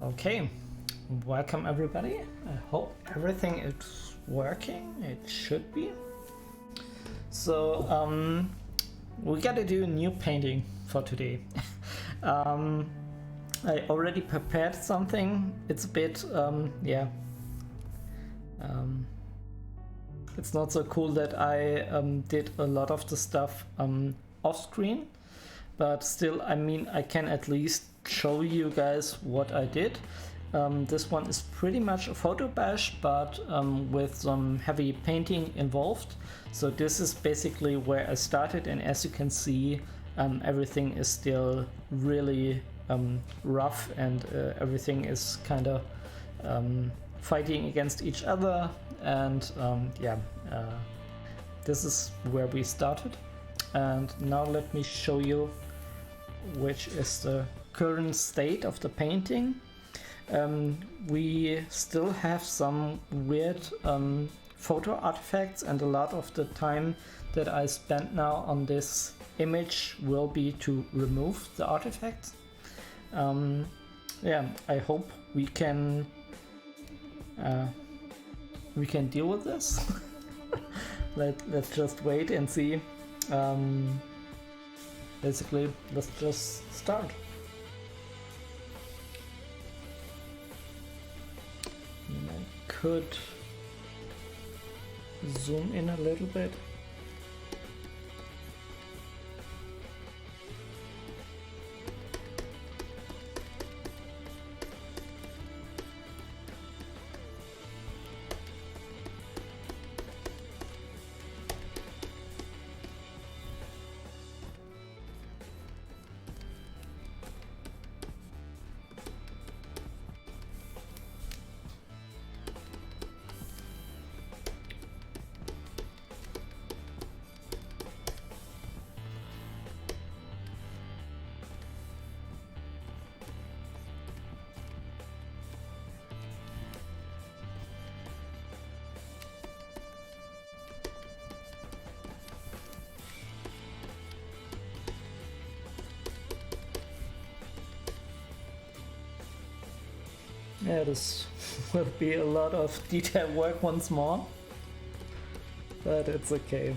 Okay, welcome everybody. I hope everything is working. It should be. So we gotta do a new painting for today. I already prepared something. It's a bit it's not so cool that I did a lot of the stuff off screen, but still, I mean, I can at least show you guys what I did. This one is pretty much a Photobash, but with some heavy painting involved. So this is basically where I started, and as you can see, everything is still really rough, and everything is kind of fighting against each other, and this is where we started. And now let me show you which is the current state of the painting. We still have some weird photo artifacts, and a lot of the time that I spent now on this image will be to remove the artifacts. I hope we can deal with this. Let's just wait and see. Basically, let's just start. I could zoom in a little bit. Yeah, this will be a lot of detail work once more, but it's okay.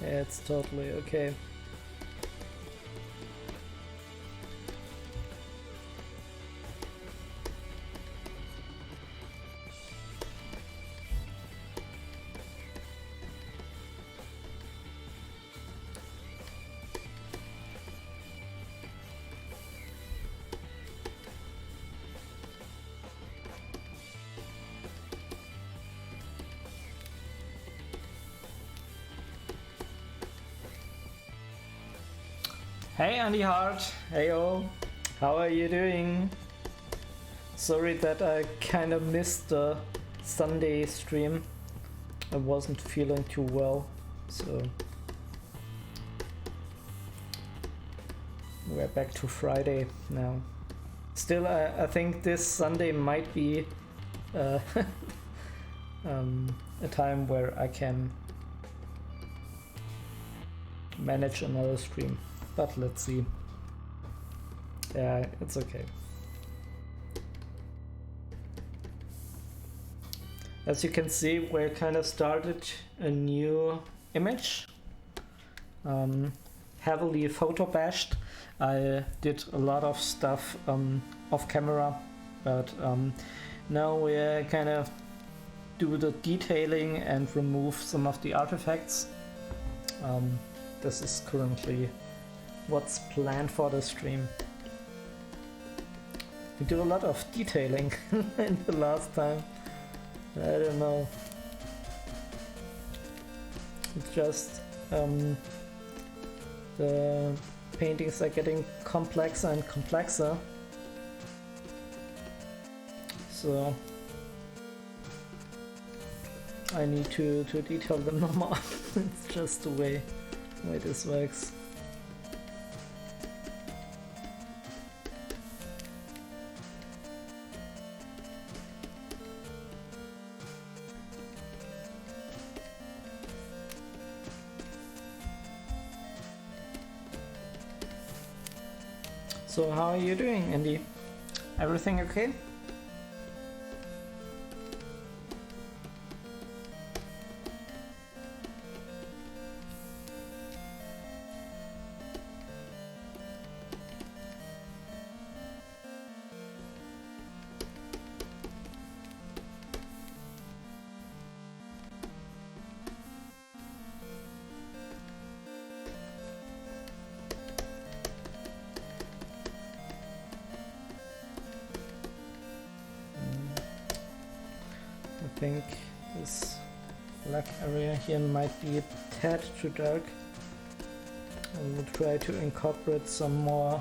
Yeah, it's totally okay. Hey Andy Hart, heyo, how are you doing? Sorry that I kind of missed the Sunday stream. I wasn't feeling too well, so we're back to Friday now. Still, I think this Sunday might be a time where I can manage another stream. But let's see. Yeah, it's okay. As you can see, we kind of started a new image. Heavily photobashed. I did a lot of stuff off camera, but now we kind of do the detailing and remove some of the artifacts. This is currently what's planned for the stream. We do a lot of detailing in the last time. I don't know. It's just the paintings are getting complexer and complexer. So I need to detail them no more. It's just the way this works. So how are you doing, Andy? Everything okay? I think this black area here might be a tad too dark. I will try to incorporate some more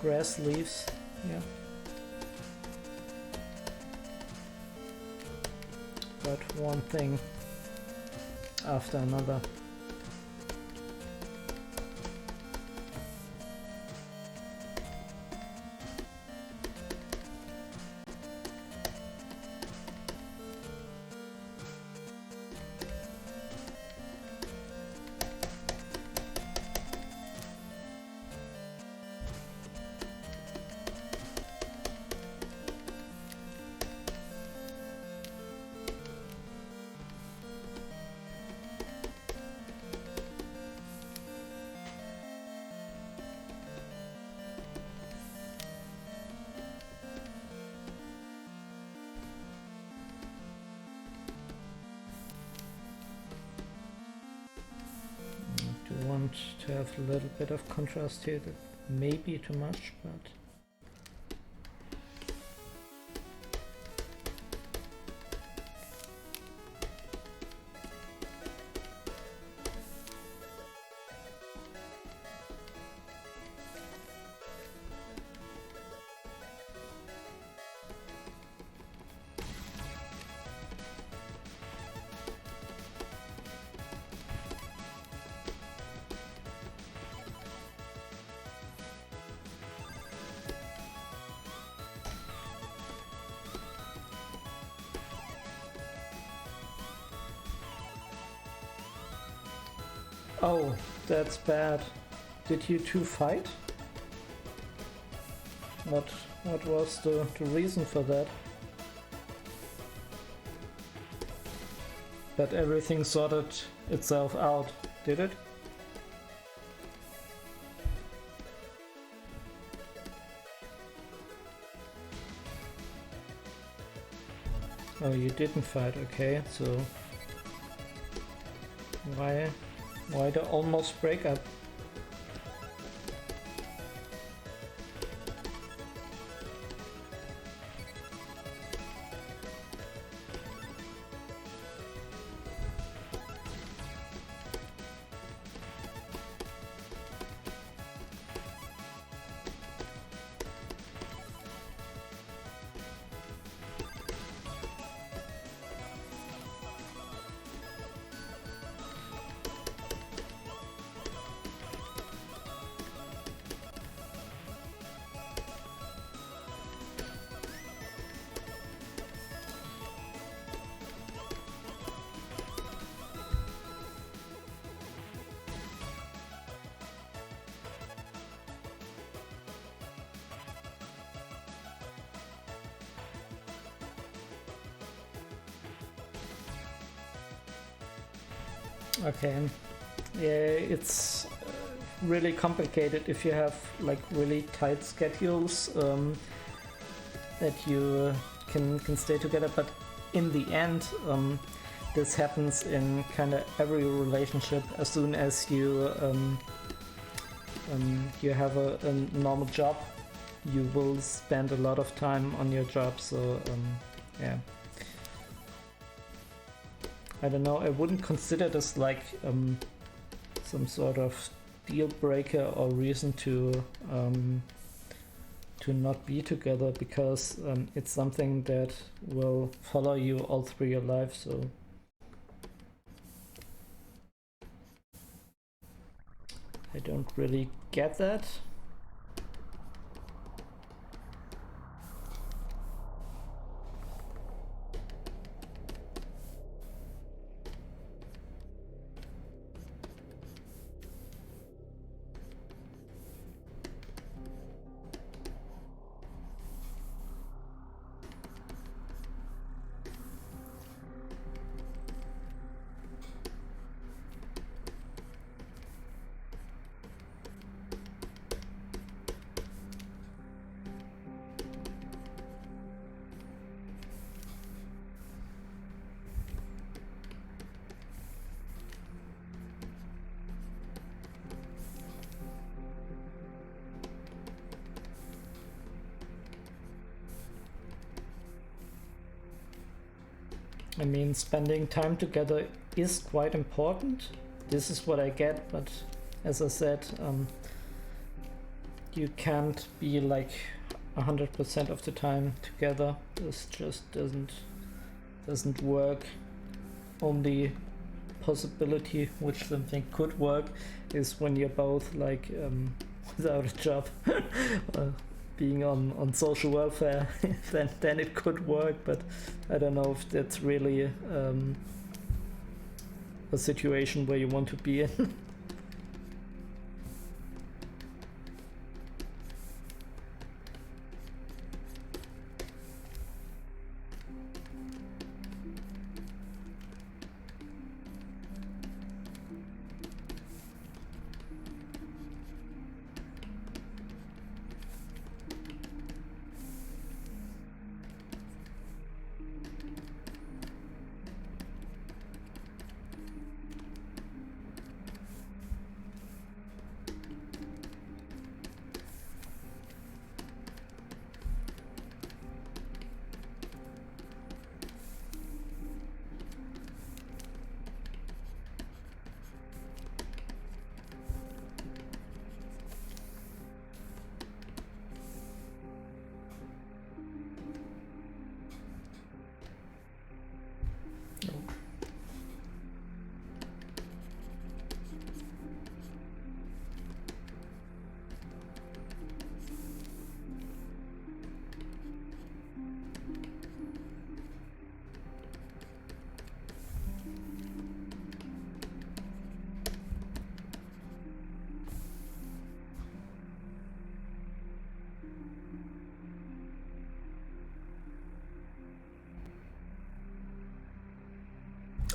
grass leaves here. But one thing after another. Want to have a little bit of contrast here. That may be too much, but oh, that's bad. Did you two fight? What was the reason for that? But everything sorted itself out, did it? Oh, you didn't fight, okay, so why the almost breakup? Okay, yeah, it's really complicated if you have like really tight schedules that you can stay together, but in the end this happens in kind of every relationship. As soon as you you have a normal job, you will spend a lot of time on your job, so yeah. I don't know, I wouldn't consider this like some sort of deal breaker or reason to not be together, because it's something that will follow you all through your life, so I don't really get that. I mean, spending time together is quite important. This is what I get, but as I said, you can't be like 100% of the time together. This just doesn't work. Only possibility which something could work is when you're both like without a job, being on social welfare. then it could work, but I don't know if that's really a situation where you want to be in.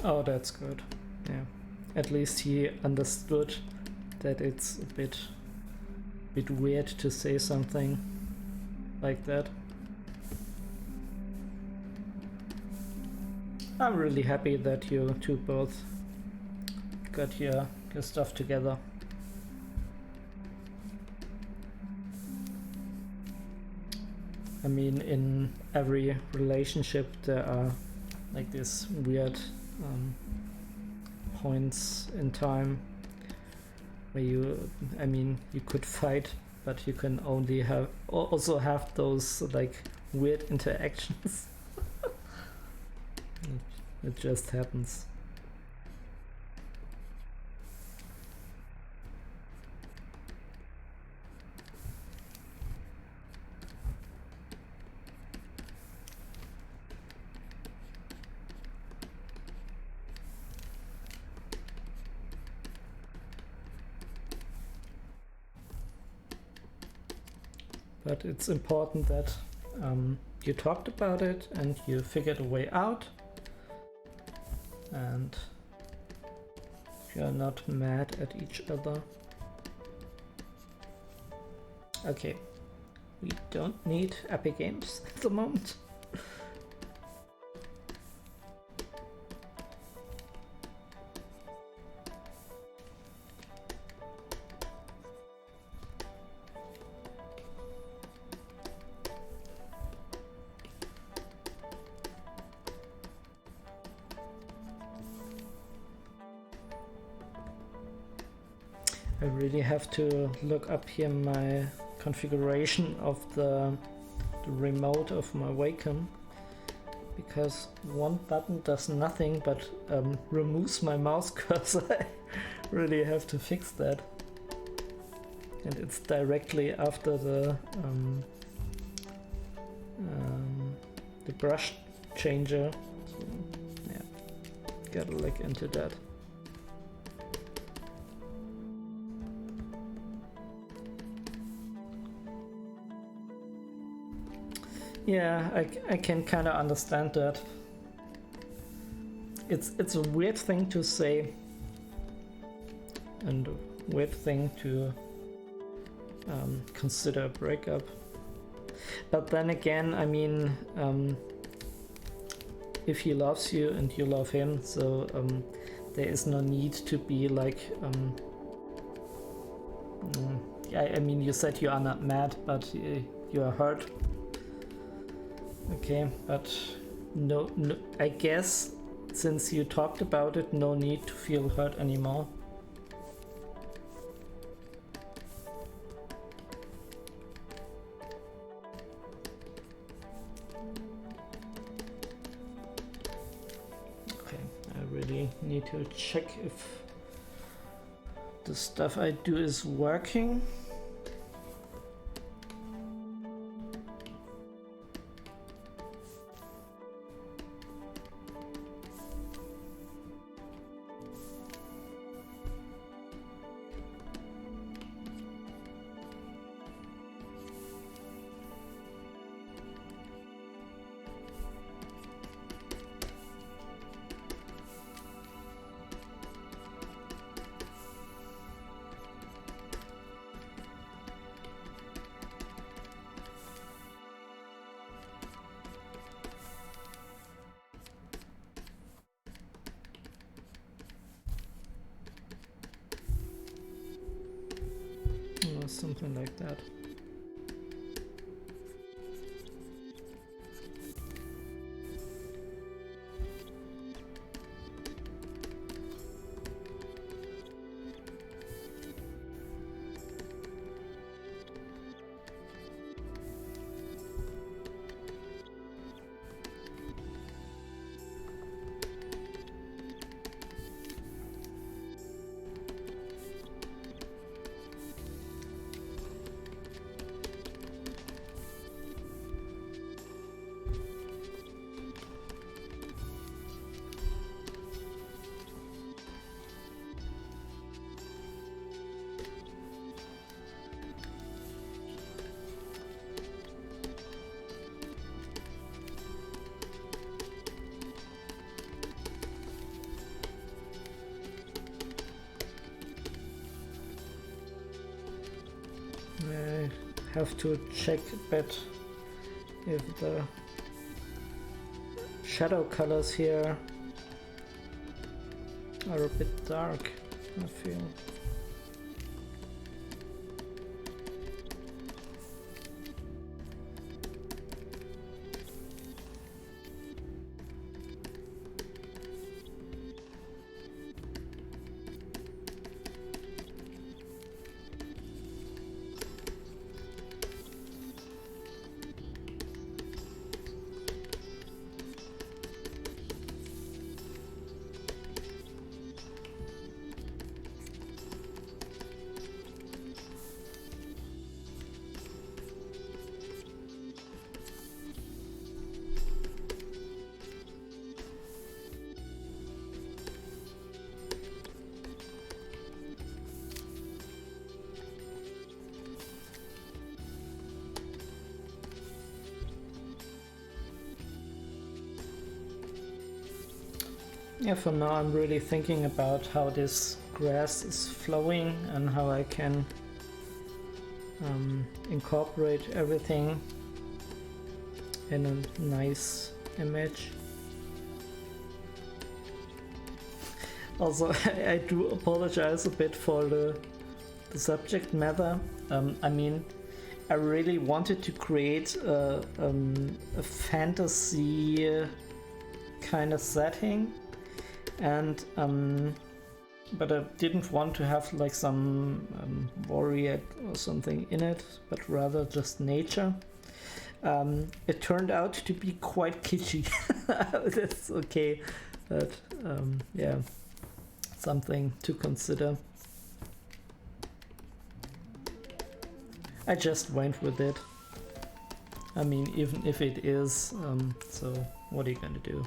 Oh, that's good. Yeah. At least he understood that it's a bit weird to say something like that. I'm really happy that you two both got your stuff together. I mean, in every relationship there are like this weird points in time where you could fight, but you can only also have those like weird interactions. It just happens. But it's important that you talked about it and you figured a way out, and you're not mad at each other. Okay, we don't need Epic Games at the moment. I really have to look up here my configuration of the remote of my wacom, because one button does nothing but removes my mouse cursor. I really have to fix that. And it's directly after the brush changer. So, yeah, gotta look into that. Yeah, I can kind of understand that. It's a weird thing to say, and a weird thing to consider a breakup. But then again, I mean, if he loves you and you love him, so there is no need to be like I mean, you said you are not mad, but you are hurt. Okay, but no, I guess since you talked about it, no need to feel hurt anymore. Okay, I really need to check if the stuff I do is working. Something like that. I have to check a bit if the shadow colors here are a bit dark, I feel. Yeah, for now I'm really thinking about how this grass is flowing and how I can incorporate everything in a nice image. Also, I do apologize a bit for the subject matter. I mean, I really wanted to create a fantasy kind of setting, and but I didn't want to have like some warrior or something in it, but rather just nature. It turned out to be quite kitschy. That's okay, but yeah, something to consider. I just went with it. I mean, even if it is, so what are you gonna do?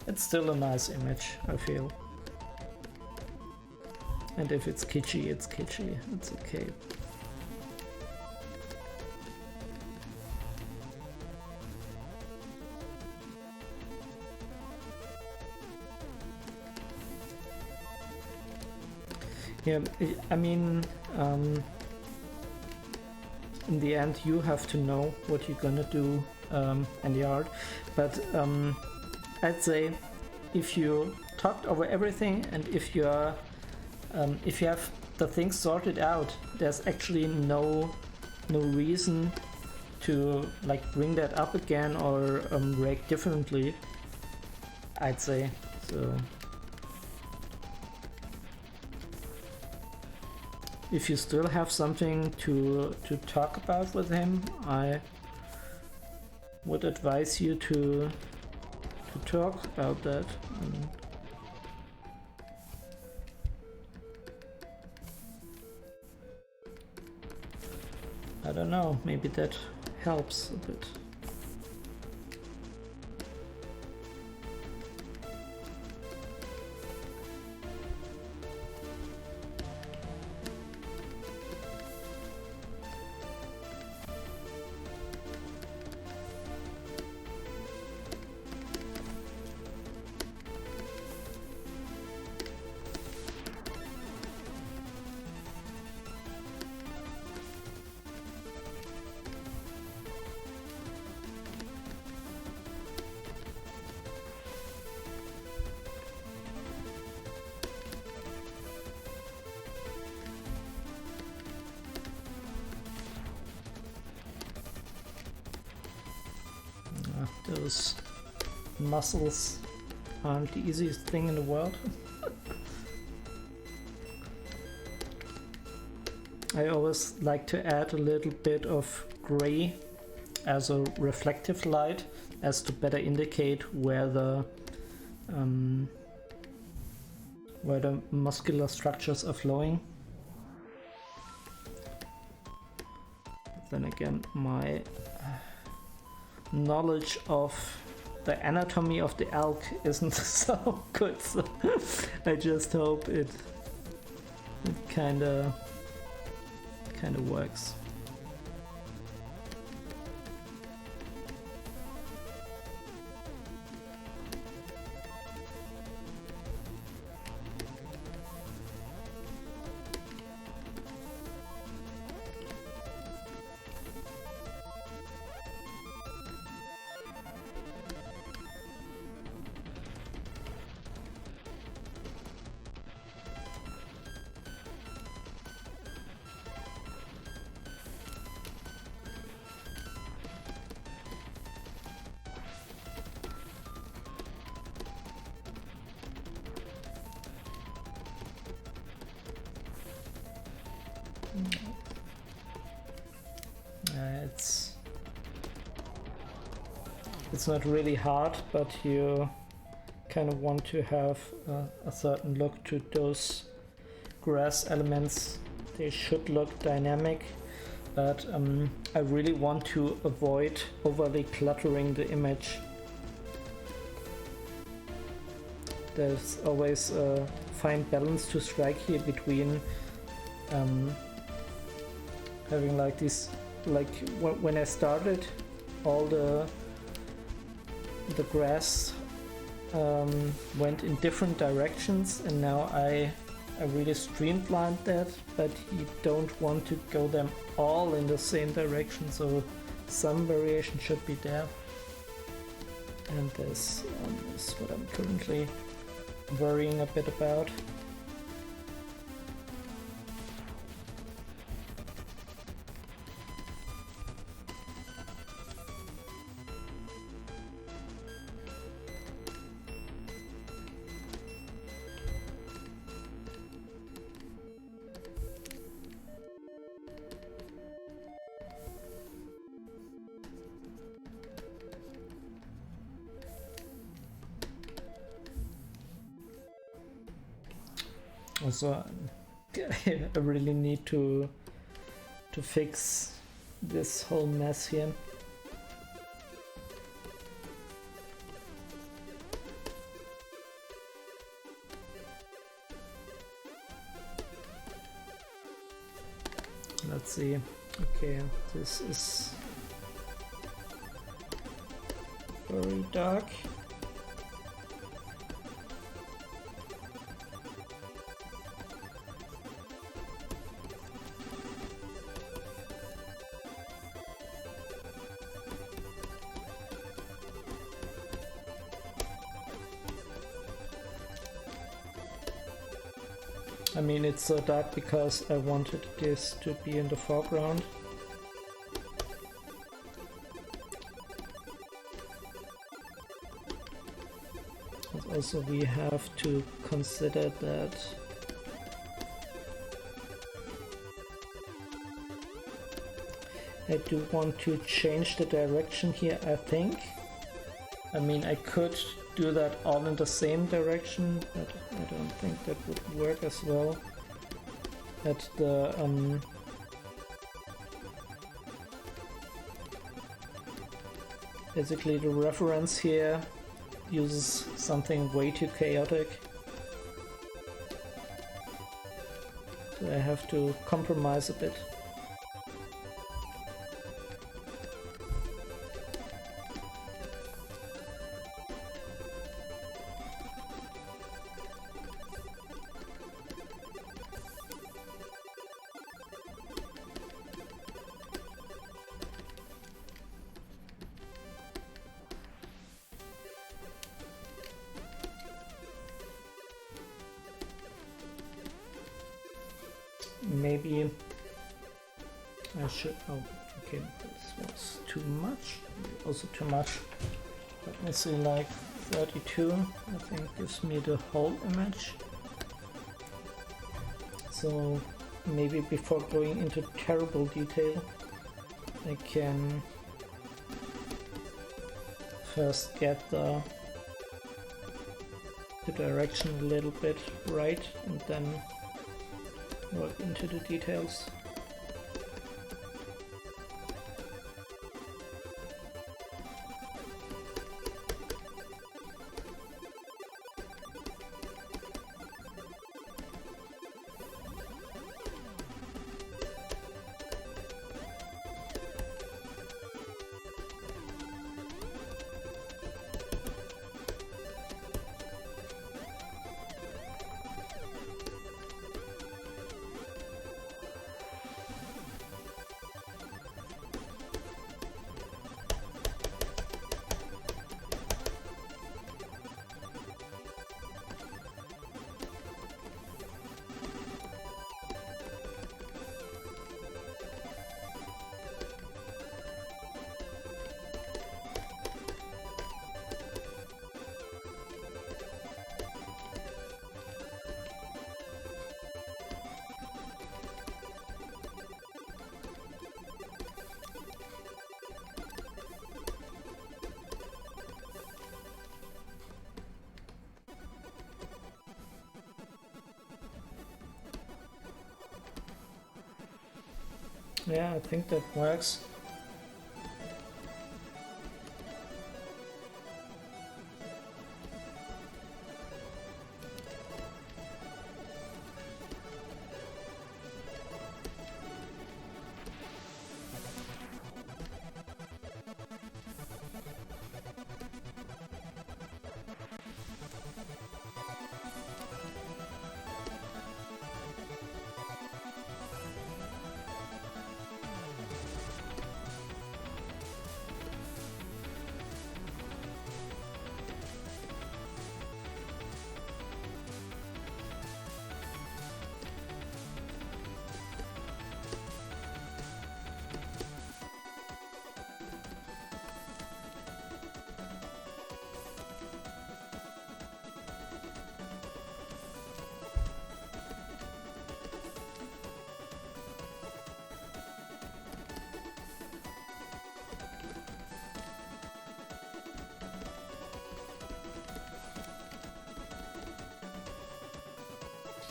It's still a nice image, I feel. And if it's kitschy, it's kitschy. It's okay. Yeah, I mean, in the end, you have to know what you're gonna do in the art. But I'd say if you talked over everything and if you have the things sorted out, there's actually no reason to like bring that up again or rake differently, I'd say. So if you still have something to talk about with him, I would advise you to talk about that. I don't know, maybe that helps a bit. Those muscles aren't the easiest thing in the world. I always like to add a little bit of gray as a reflective light, as to better indicate where the muscular structures are flowing. Then again, my knowledge of the anatomy of the elk isn't so good, so I just hope it kinda works. It's not really hard, but you kind of want to have a certain look to those grass elements. They should look dynamic, but I really want to avoid overly cluttering the image. There's always a fine balance to strike here between having like this, like when I started, all the grass went in different directions, and now I really streamlined that, but you don't want to go them all in the same direction, so some variation should be there. And this is what I'm currently worrying a bit about. Also, I really need to fix this whole mess here. Let's see. Okay, this is very dark. I mean, it's so dark because I wanted this to be in the foreground. also we have to consider that I do want to change the direction here, I think. I mean, I could do that all in the same direction, but I don't think that would work as well. At the basically the reference here uses something way too chaotic. So I have to compromise a bit. Maybe I should, oh, okay, this was too much, also too much. Let me see, like 32, I think gives me the whole image. So maybe before going into terrible detail, I can first get the direction a little bit right and then work into the details. Yeah, I think that works.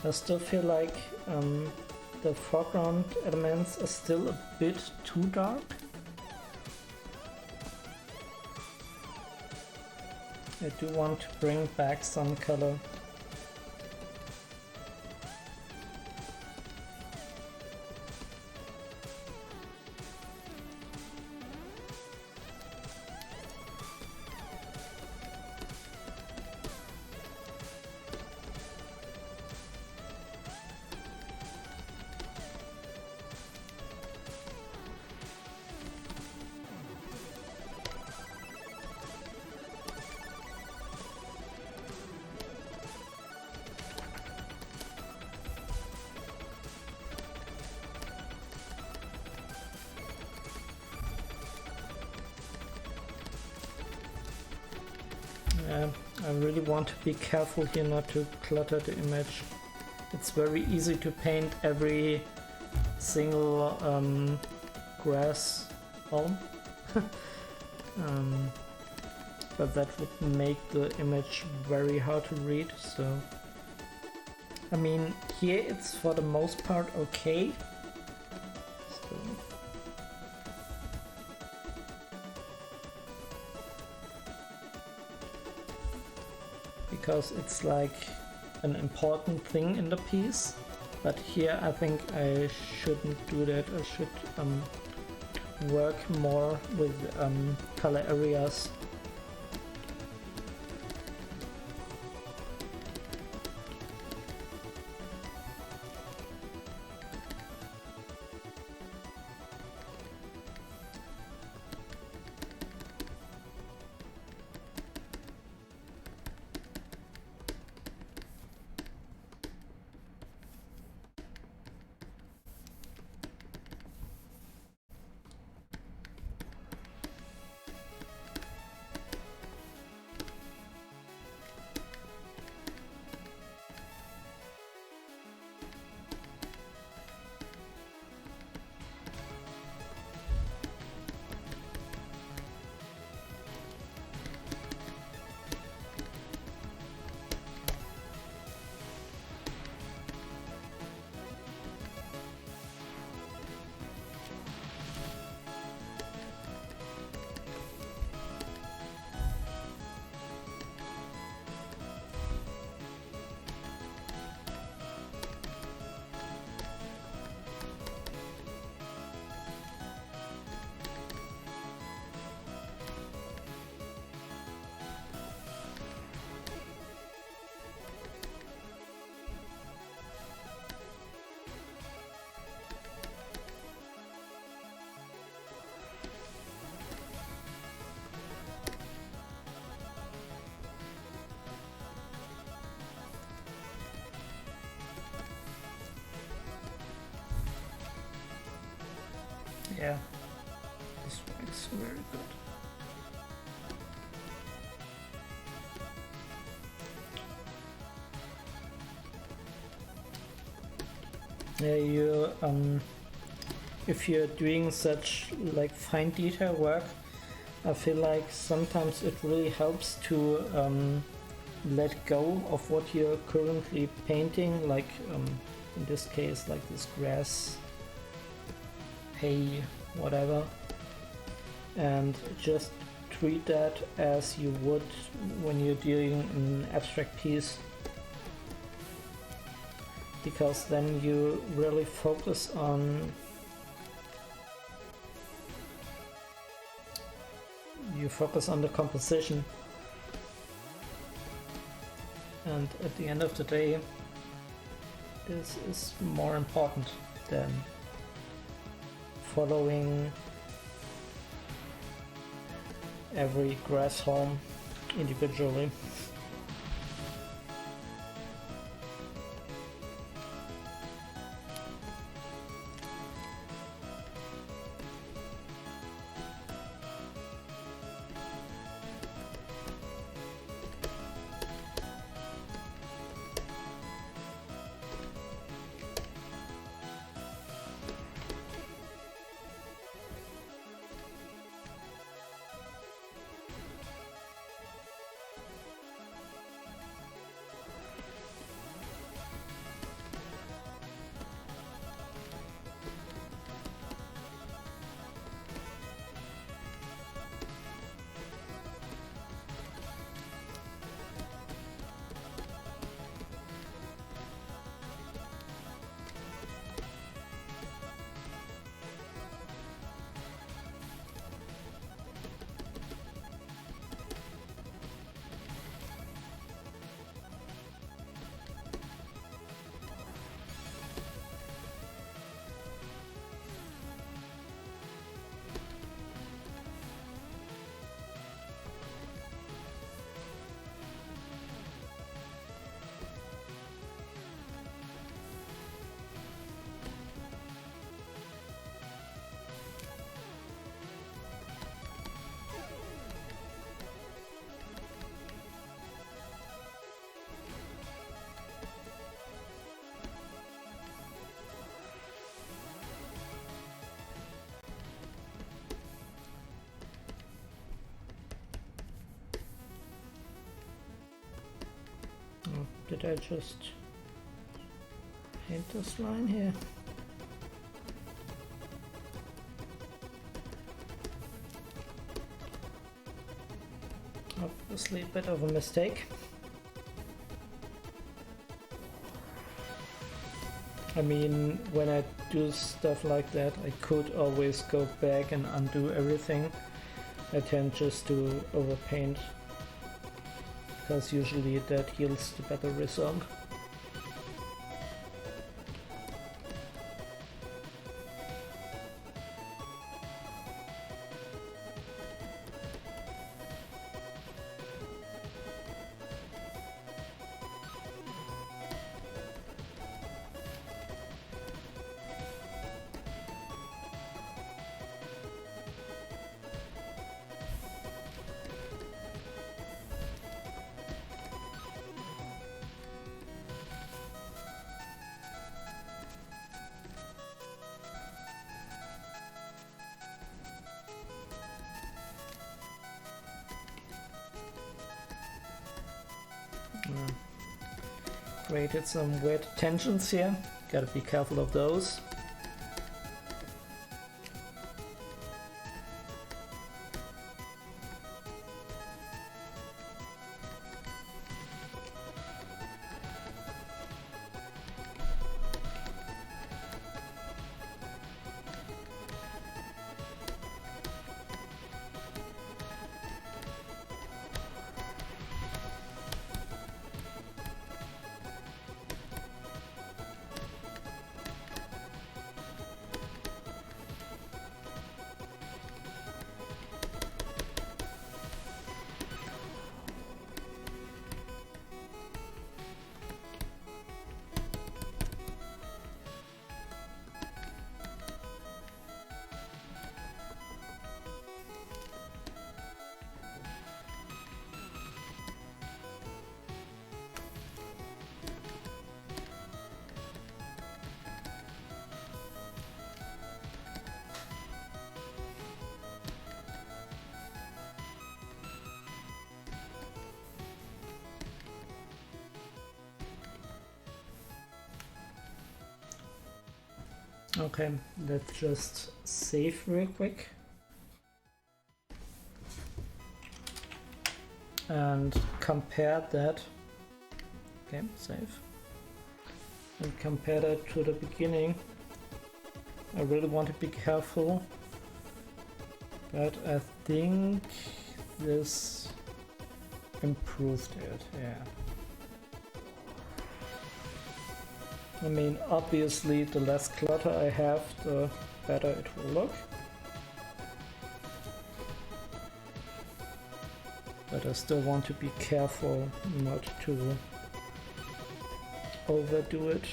I still feel like the foreground elements are still a bit too dark. I do want to bring back some color. I really want to be careful here not to clutter the image. It's very easy to paint every single grass home. But that would make the image very hard to read, so I mean here it's for the most part okay. So because it's like an important thing in the piece, but here I think I shouldn't do that. I should work more with color areas. Yeah, this works very good. Yeah, you if you're doing such like fine detail work, I feel like sometimes it really helps to let go of what you're currently painting, like in this case like this grass, hay, whatever, and just treat that as you would when you're doing an abstract piece, because then you really focus on the composition, and at the end of the day this is more important than following every grass home individually. did I just paint this line here? Obviously a bit of a mistake. I mean, when I do stuff like that, I could always go back and undo everything. I tend just to overpaint, because usually that yields the better result. Created some weird tensions here, gotta be careful of those. Okay, let's just save real quick and compare that. Okay, save. And compare that to the beginning. I really want to be careful, but I think this improved it, yeah. I mean, obviously the less clutter I have, the better it will look. But I still want to be careful not to overdo it.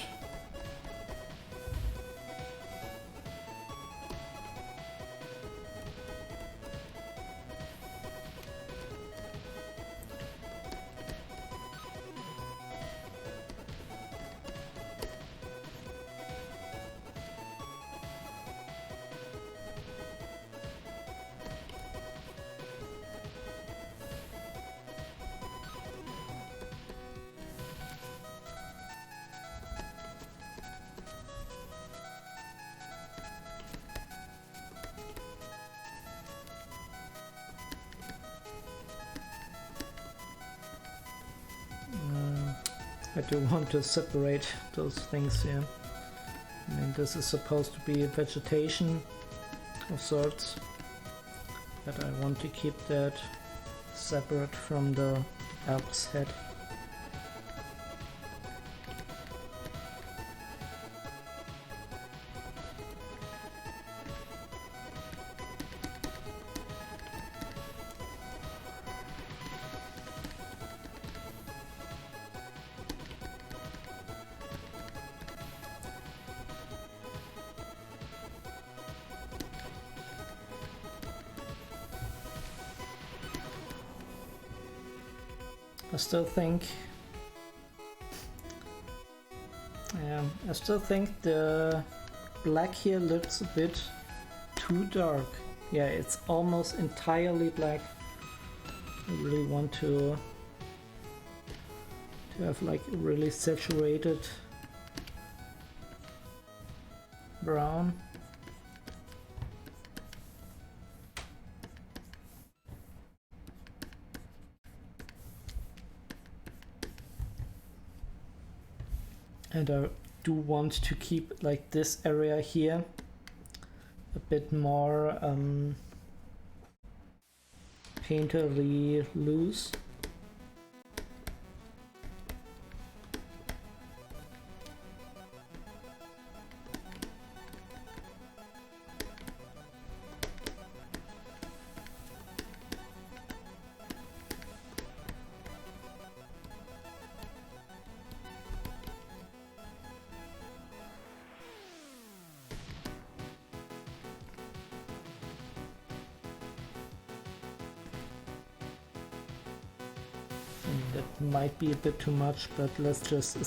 I do want to separate those things here. I mean, this is supposed to be vegetation of sorts, but I want to keep that separate from the elk's head. I still think the black here looks a bit too dark. Yeah, it's almost entirely black. I really want to to have like a really saturated brown. And I do want to keep like this area here a bit more painterly loose. That might be a bit too much, but let's just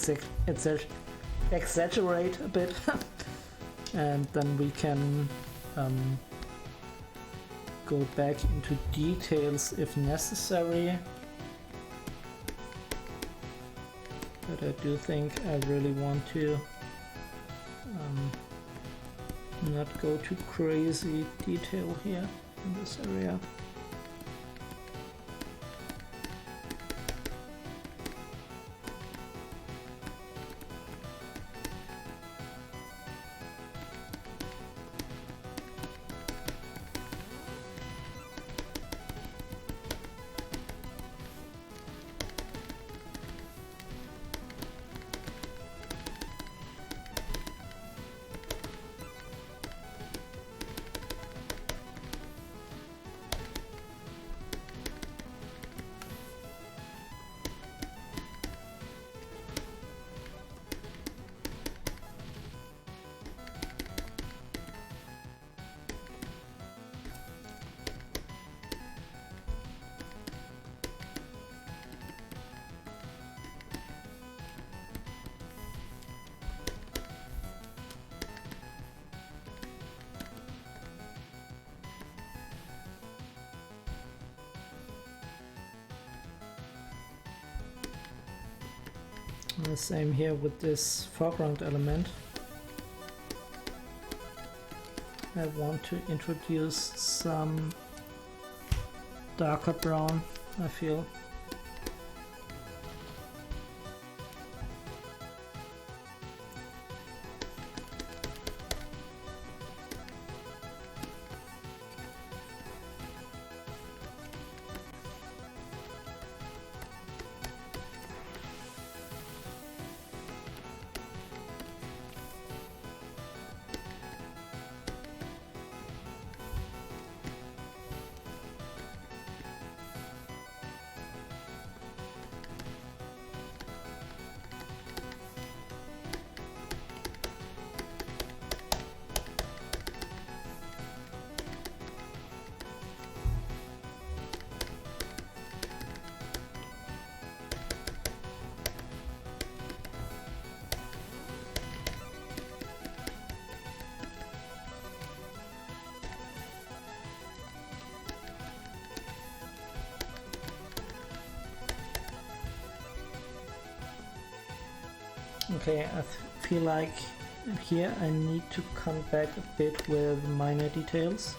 exaggerate a bit and then we can go back into details if necessary. But I do think I really want to not go too crazy detail here in this area. The same here with this foreground element. I want to introduce some darker brown, I feel. Okay, I feel like here I need to come back a bit with minor details.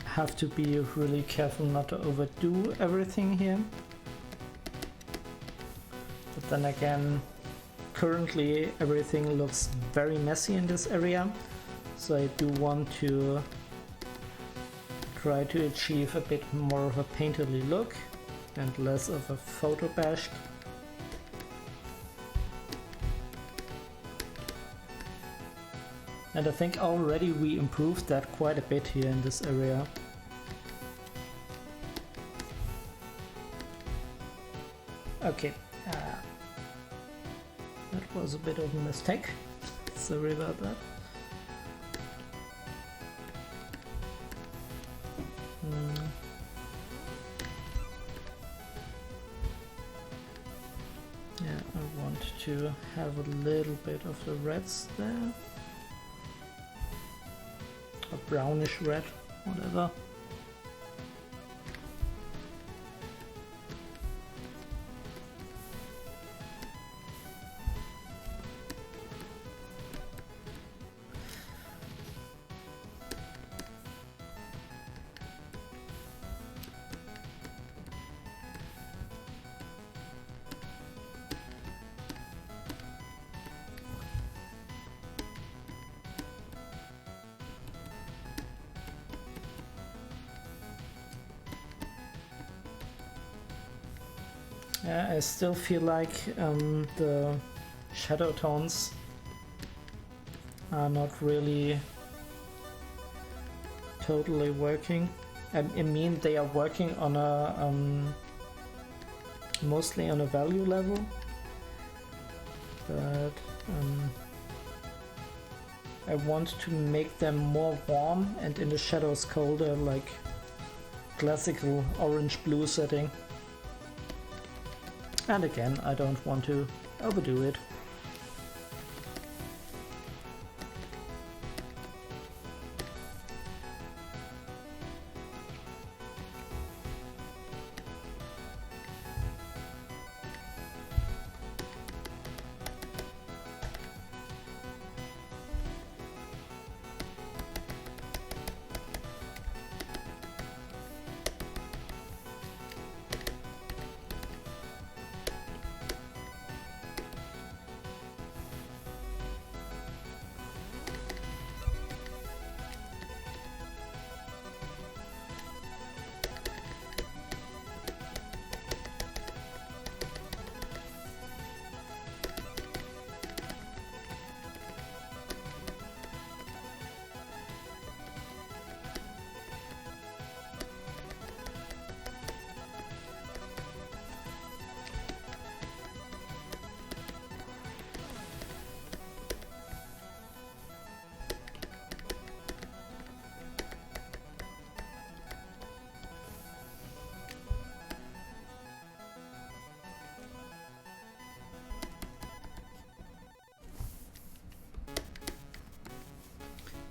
Have to be really careful not to overdo everything here. But then again, currently everything looks very messy in this area, so I do want to try to achieve a bit more of a painterly look and less of a Photobash. And I think already we improved that quite a bit here in this area. Okay, that was a bit of a mistake, sorry about that. Yeah, I want to have a little bit of the reds there. A brownish red, whatever. Yeah, I still feel like the shadow tones are not really totally working. I mean, they are working on a mostly on a value level, but I want to make them more warm and in the shadows colder, like classical orange-blue setting. And again, I don't want to overdo it.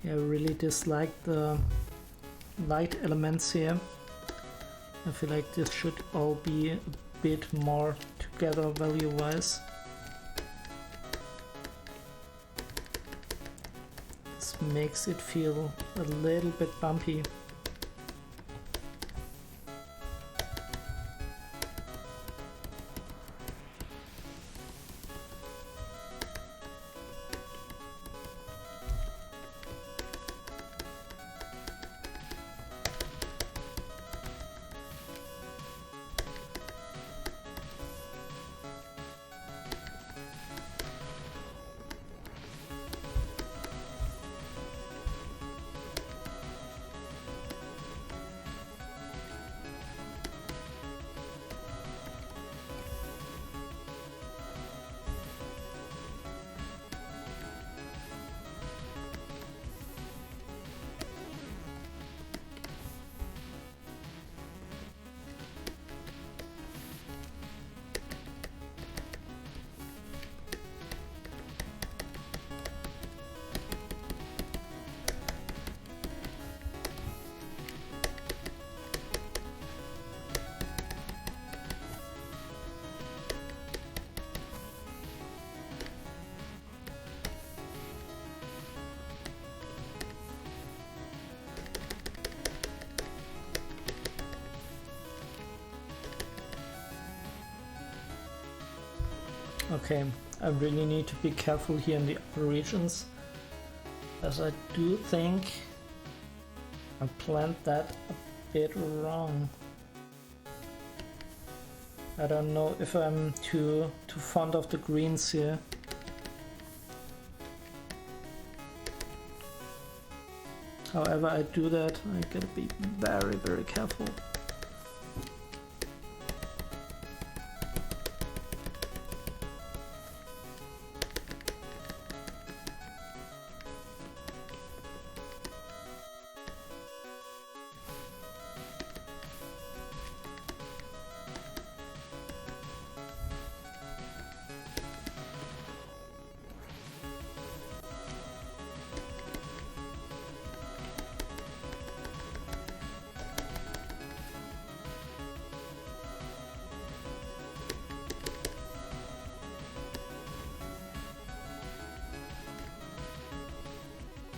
I really dislike the light elements here. I feel like this should all be a bit more together value-wise. This makes it feel a little bit bumpy. Okay, I really need to be careful here in the upper regions, as I do think I planned that a bit wrong. I don't know if I'm too fond of the greens here. However I do that, I gotta be very, very careful.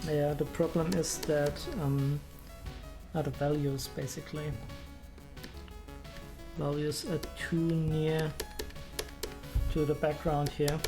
Yeah, the problem is that the values basically. Values are too near to the background here.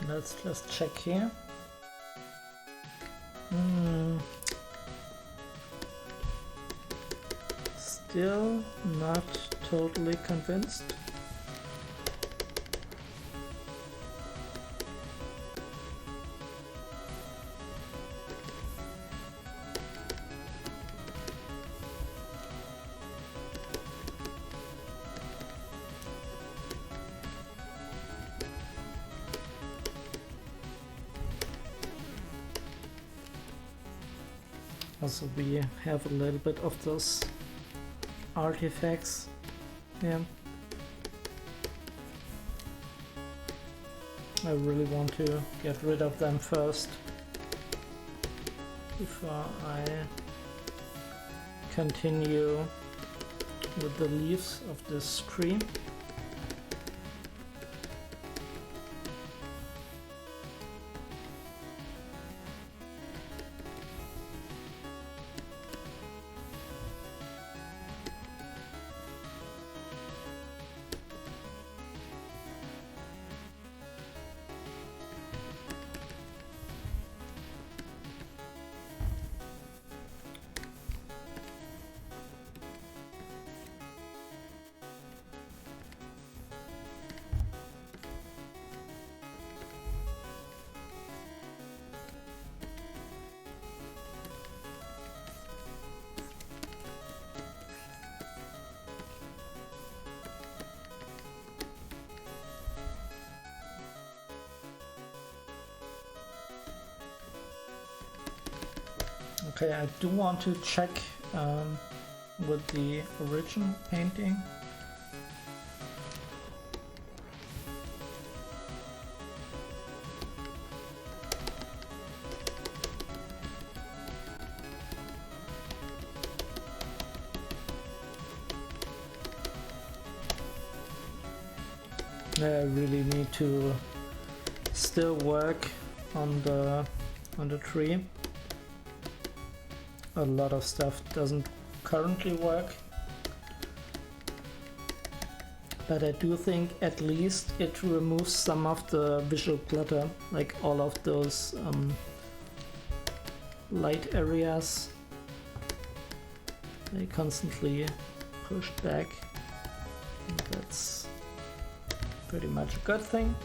Let's just check here. Still not totally convinced. Also, we have a little bit of those artifacts. Yeah. I really want to get rid of them first before I continue with the leaves of this screen. Okay, I do want to check with the original painting. I really need to still work on the tree. A lot of stuff doesn't currently work, but I do think at least it removes some of the visual clutter, like all of those light areas. They constantly pushed back, and that's pretty much a good thing.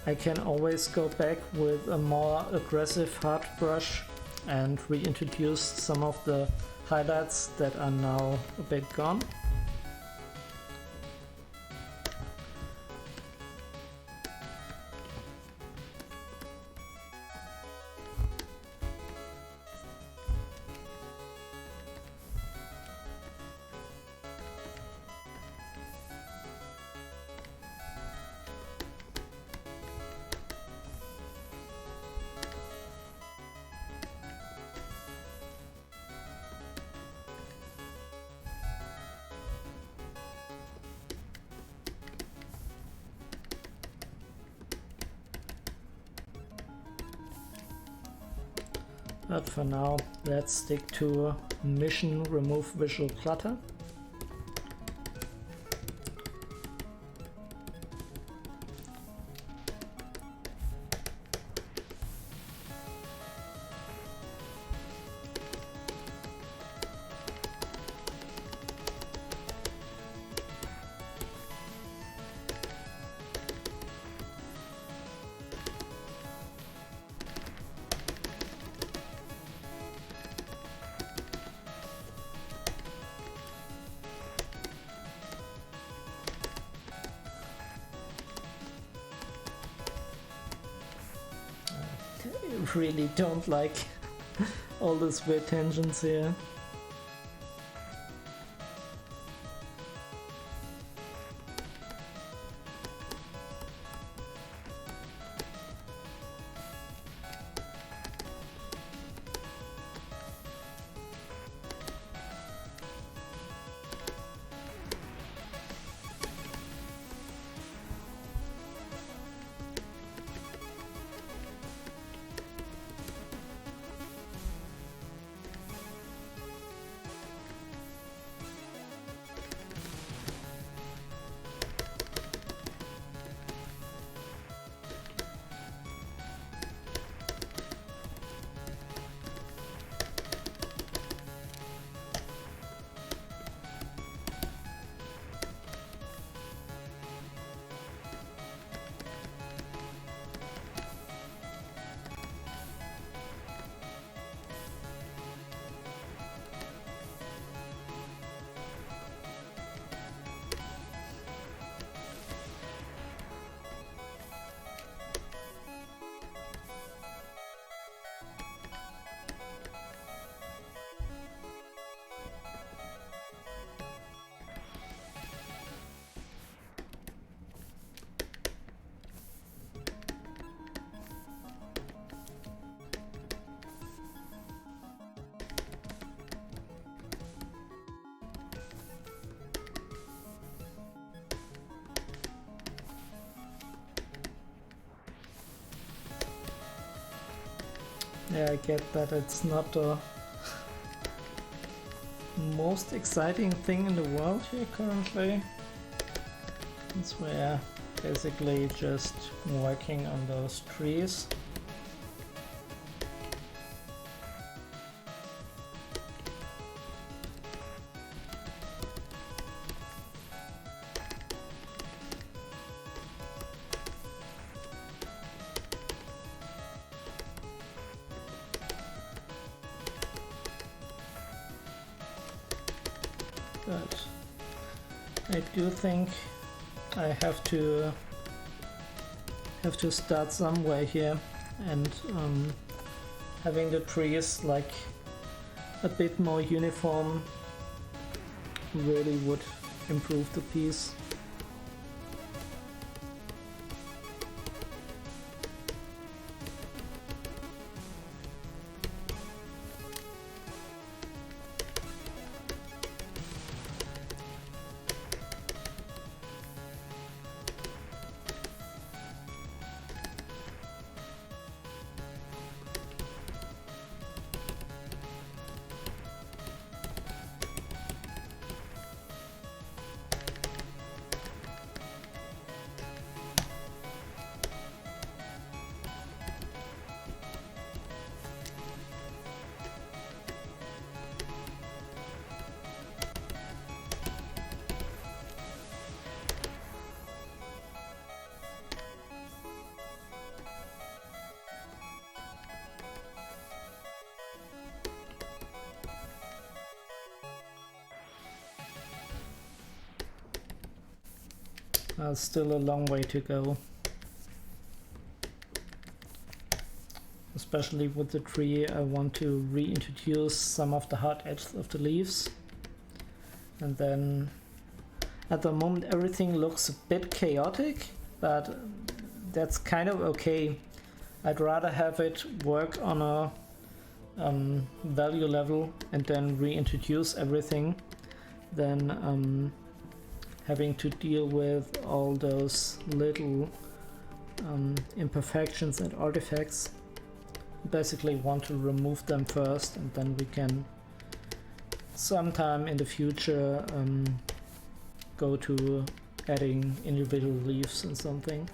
I can always go back with a more aggressive hard brush and reintroduce some of the highlights that are now a bit gone. But for now, let's stick to mission remove visual clutter. I really don't like all these weird tangents here. Yeah, I get that it's not the most exciting thing in the world here currently. Since we're basically just working on those trees. But I do think I have to start somewhere here, and having the trees like a bit more uniform really would improve the piece. Still a long way to go. Especially with the tree, I want to reintroduce some of the hard edges of the leaves. And then at the moment everything looks a bit chaotic, but that's kind of okay. I'd rather have it work on a value level and then reintroduce everything than having to deal with all those little imperfections and artifacts. Basically want to remove them first, and then we can sometime in the future go to adding individual leaves and something.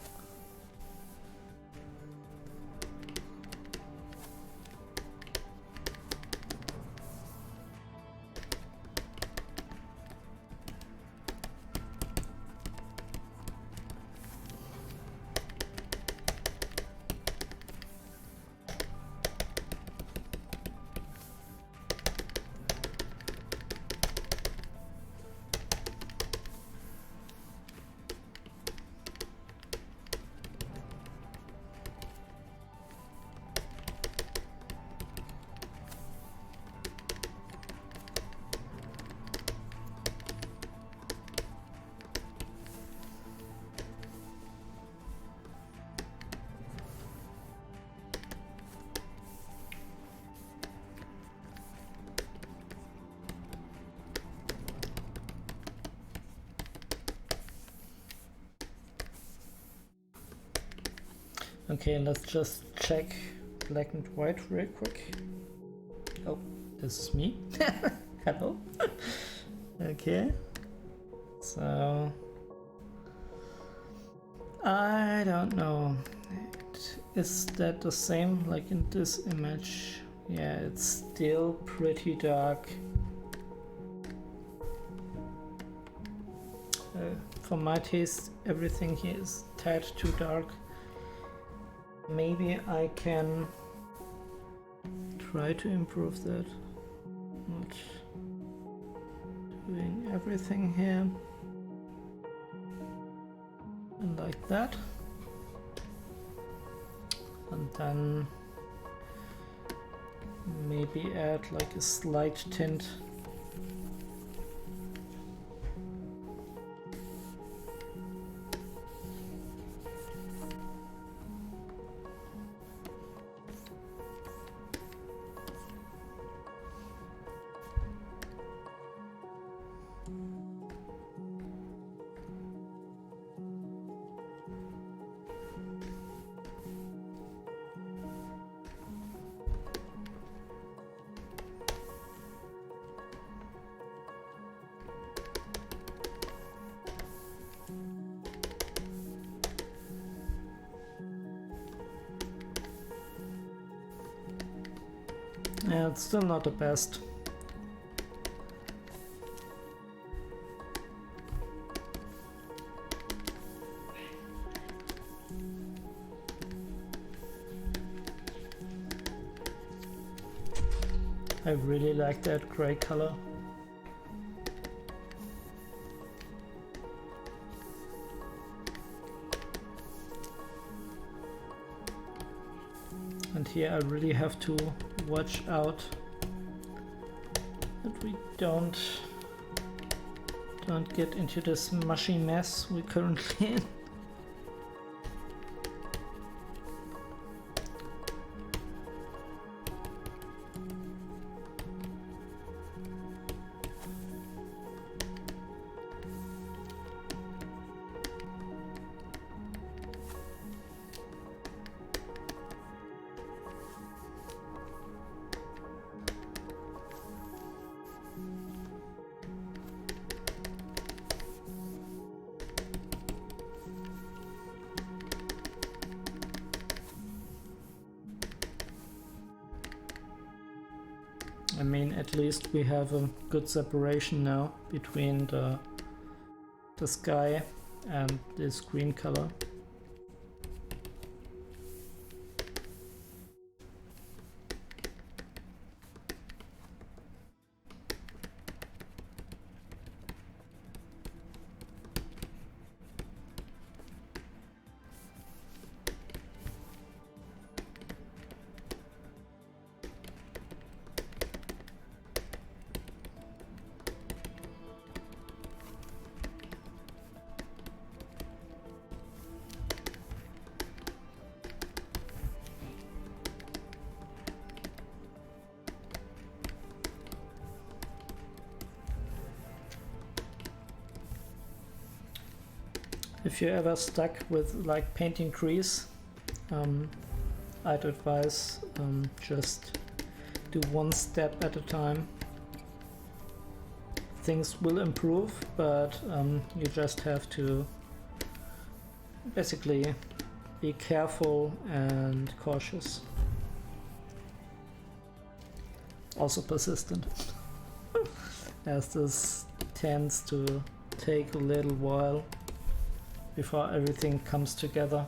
Okay, let's just check black and white real quick. Oh, this is me. Hello. Okay. So I don't know. Is that the same like in this image? Yeah, it's still pretty dark. For my taste, everything here is a tad too dark. Maybe I can try to improve that. Not doing everything here. And like that. And then maybe add like a slight tint. Yeah, it's still not the best. I really like that gray color. And here I really have to watch out that we don't get into this mushy mess we're currently in. I mean, at least we have a good separation now between the sky and this green color. If you're ever stuck with like painting trees, I'd advise just do one step at a time. Things will improve, but you just have to basically be careful and cautious. Also persistent, as this tends to take a little while before everything comes together.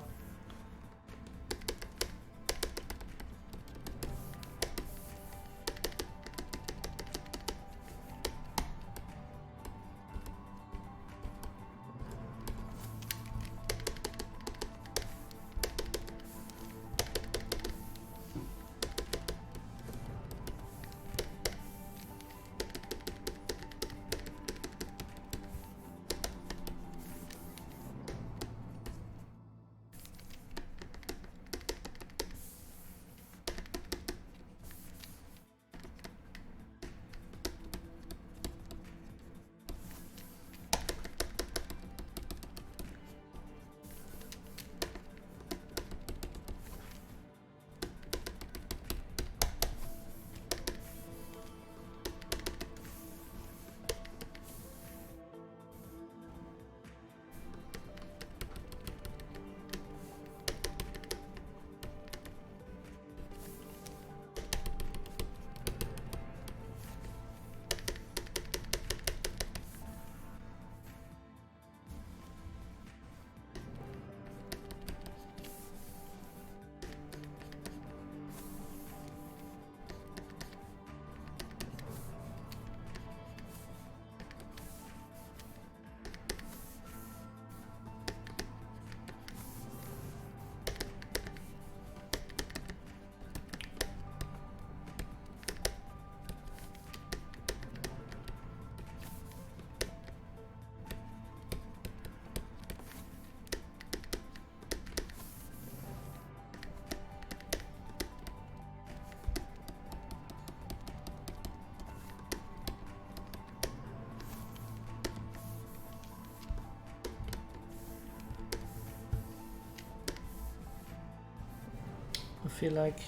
I feel like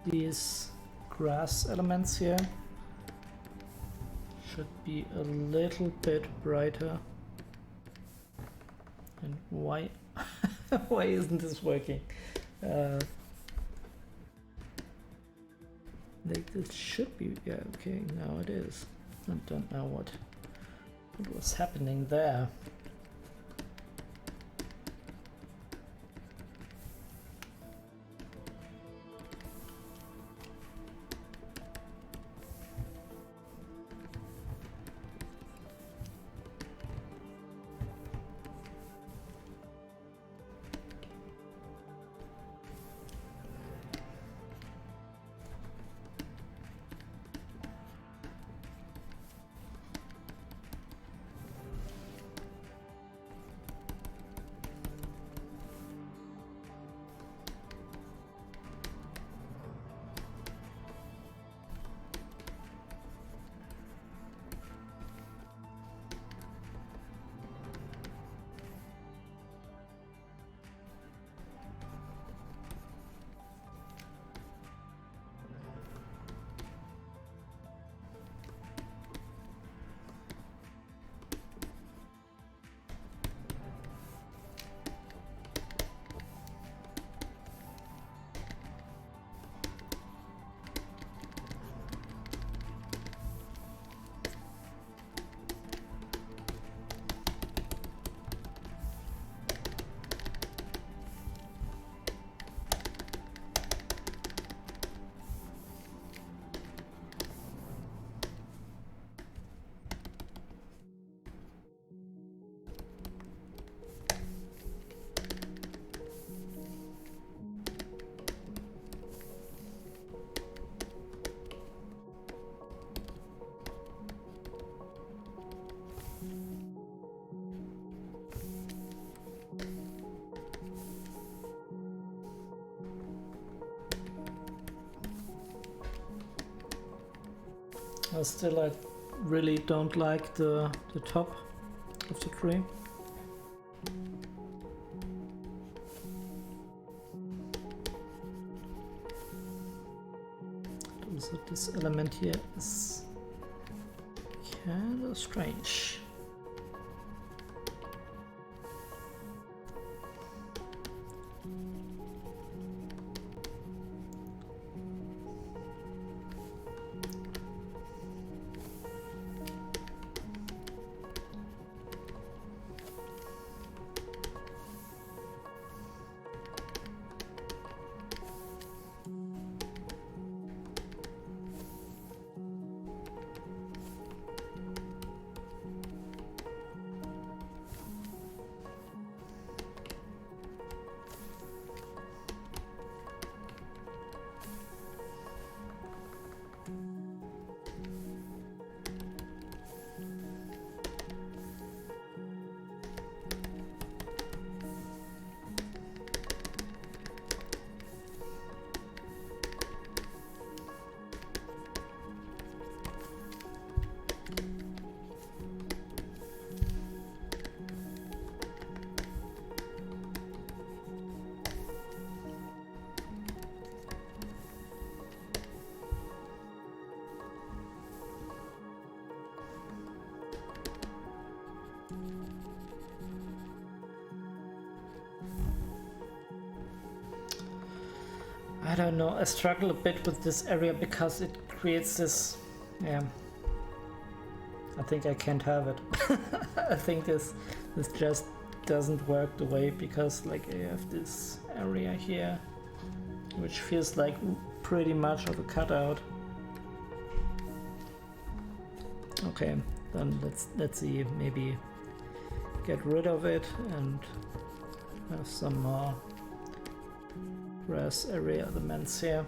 these grass elements here should be a little bit brighter. And why why isn't this working? Like this should be, yeah, okay, now it is. I don't know what was happening there. Still, I really don't like the top of the tree. So this element here is kind of strange. I don't know, I struggle a bit with this area because it creates this, yeah, I think I can't have it. I think this just doesn't work the way, because like I have this area here which feels like pretty much of a cutout. Okay, then let's see, maybe get rid of it and have some more grass area elements here.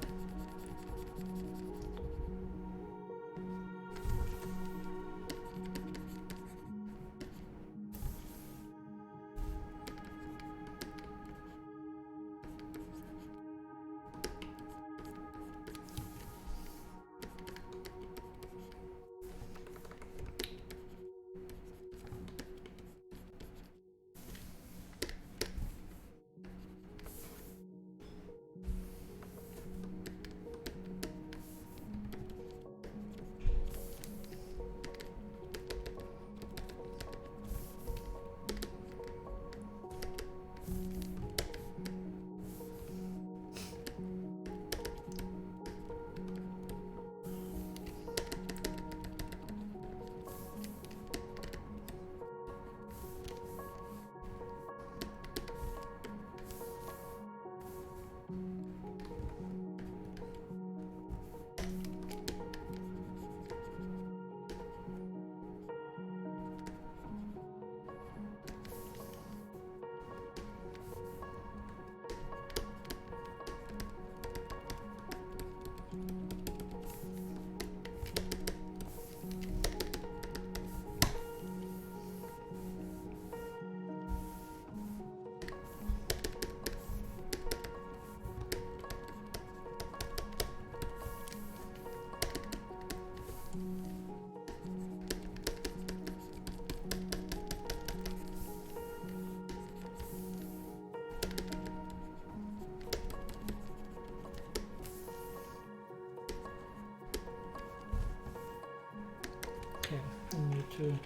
Okay, I need to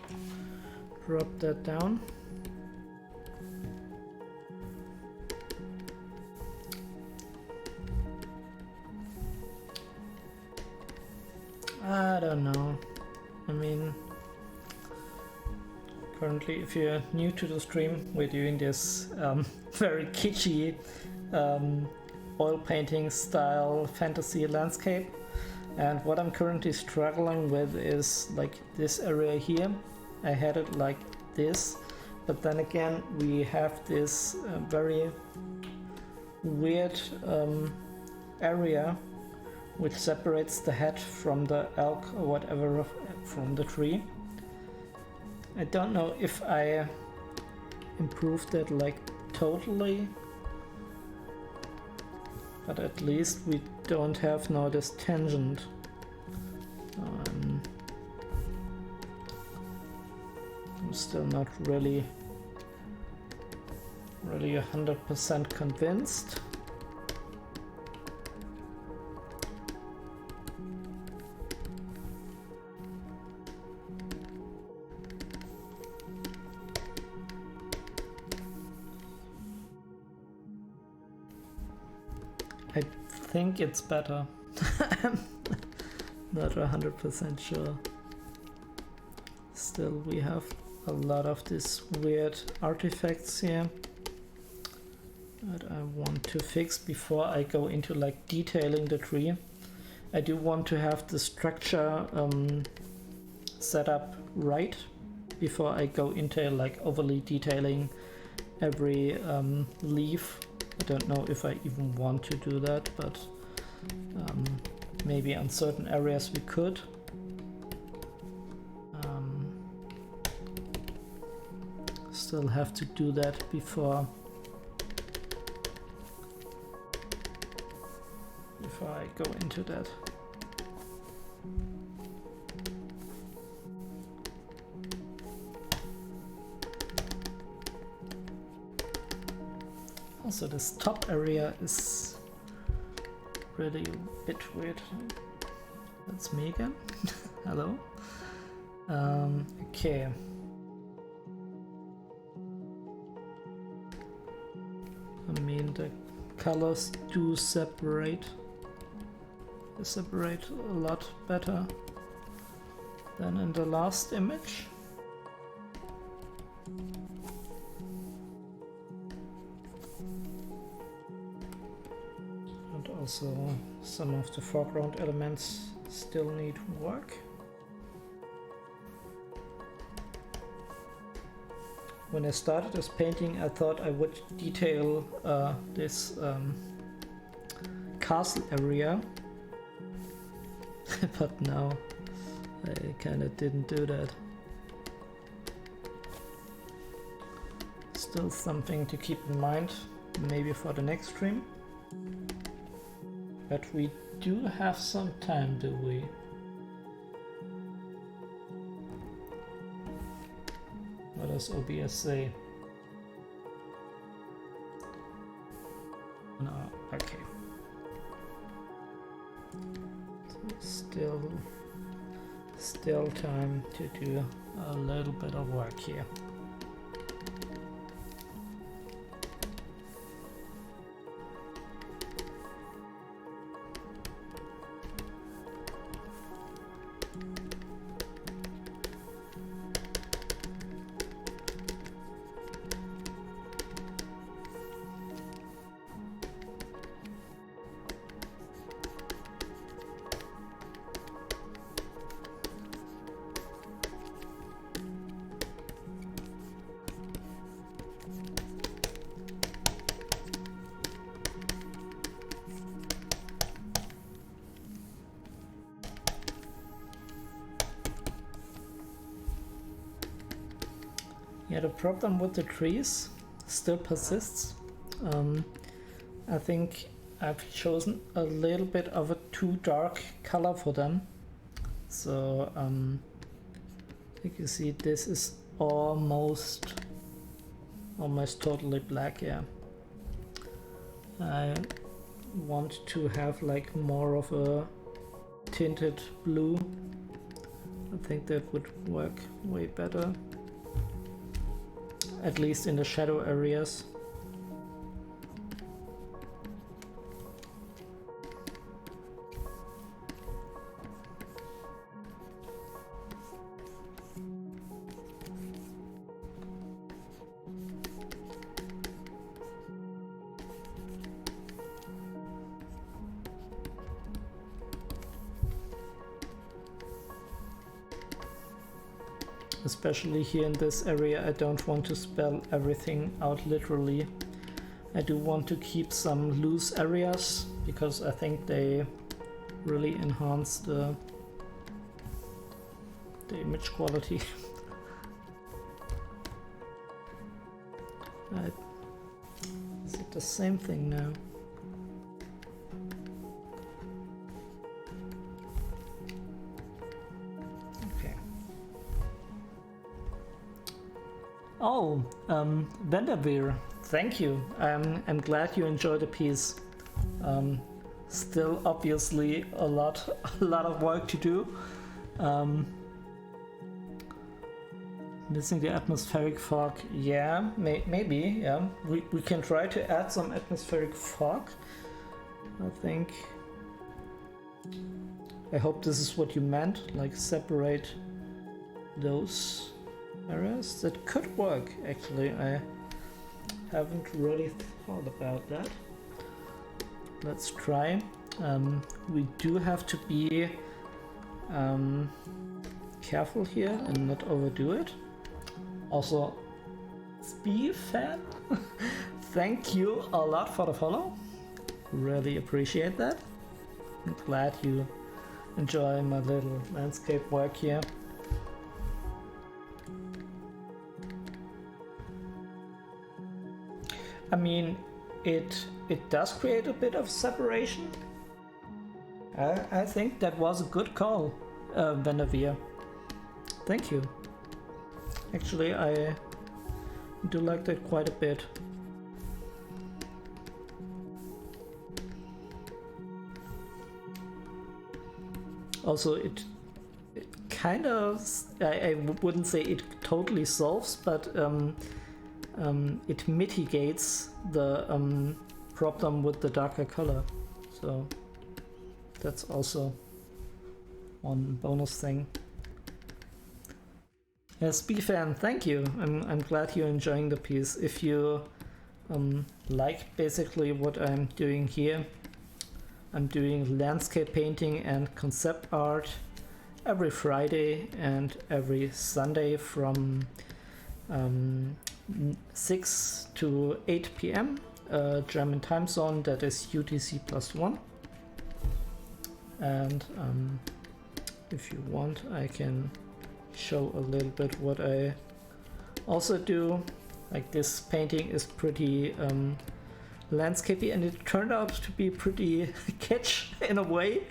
drop that down. I don't know. I mean, currently, if you're new to the stream, we're doing this very kitschy oil painting style fantasy landscape. And what I'm currently struggling with is like this area here. I had it like this, but then again we have this very weird area which separates the head from the elk or whatever from the tree. I don't know if I improved it like totally, but at least we don't have now this tangent. I'm still not really 100% convinced. think it's better. I'm not 100% sure. Still, we have a lot of these weird artifacts here that I want to fix before I go into like detailing the tree. I do want to have the structure set up right before I go into like overly detailing every leaf. I don't know if I even want to do that, but maybe on certain areas we could. Still have to do that before I go into that. Also, this top area is really a bit weird. That's me again. Hello. Okay. I mean, the colors do separate. They separate a lot better than in the last image. And also some of the foreground elements still need work. When I started this painting, I thought I would detail this castle area, but now I kind of didn't do that. Still something to keep in mind, maybe for the next stream. But we do have some time, do we? What does OBS say? No, okay. So still time to do a little bit of work here. Yeah, the problem with the trees still persists. I think I've chosen a little bit of a too dark color for them. So you can see this is almost totally black. Yeah, I want to have like more of a tinted blue. I think that would work way better, at least in the shadow areas. Especially here in this area, I don't want to spell everything out literally. I do want to keep some loose areas because I think they really enhance the image quality. Right. Is it the same thing now? Oh, Vanderveer, thank you. I'm glad you enjoyed the piece. Still, obviously, a lot of work to do. Missing the atmospheric fog. Yeah, maybe. Yeah, we can try to add some atmospheric fog. I think. I hope this is what you meant, like separate those areas. That could work, actually. I haven't really thought about that. Let's try. We do have to be careful here and not overdo it. Also, Spee fan, thank you a lot for the follow. Really appreciate that. I'm glad you enjoy my little landscape work here. I mean, it does create a bit of separation. I think that was a good call, Benavir. Thank you. Actually, I do like that quite a bit. Also, it kind of, I wouldn't say it totally solves, but it mitigates the problem with the darker color. So that's also one bonus thing. Yes, B-Fan, thank you. I'm glad you're enjoying the piece. If you like basically what I'm doing here, I'm doing landscape painting and concept art every Friday and every Sunday from 6 to 8 p.m. German time zone, that is UTC +1. And if you want, I can show a little bit what I also do. Like, this painting is pretty landscapey, and it turned out to be pretty kitsch in a way,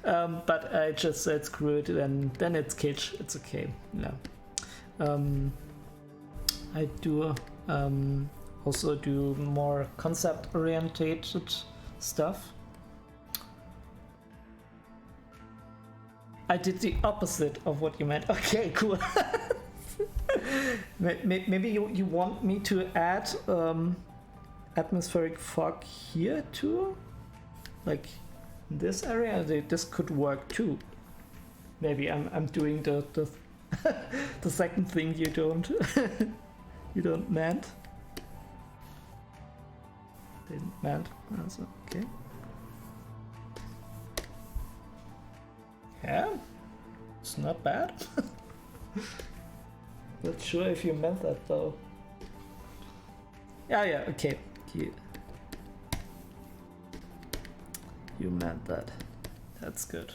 but I just said screw it, and then it's kitsch, it's okay. Yeah. I do also do more concept orientated stuff. I did the opposite of what you meant. Okay, cool. Maybe you want me to add atmospheric fog here too? Like this area? This could work too. Maybe I'm doing the the second thing you don't you don't meant. Didn't meant. Also, okay. Yeah, it's not bad. Not sure if you meant that though. Yeah, okay. You meant that. That's good.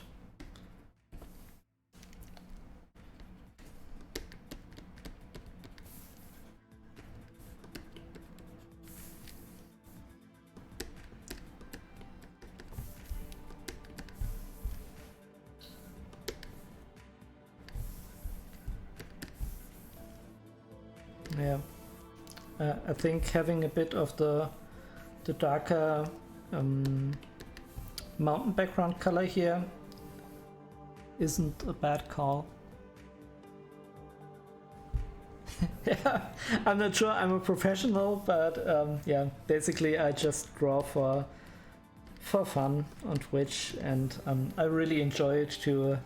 Yeah, I think having a bit of the darker mountain background color here isn't a bad call. Yeah, I'm not sure I'm a professional, but yeah, basically I just draw for fun on Twitch, and I really enjoy it to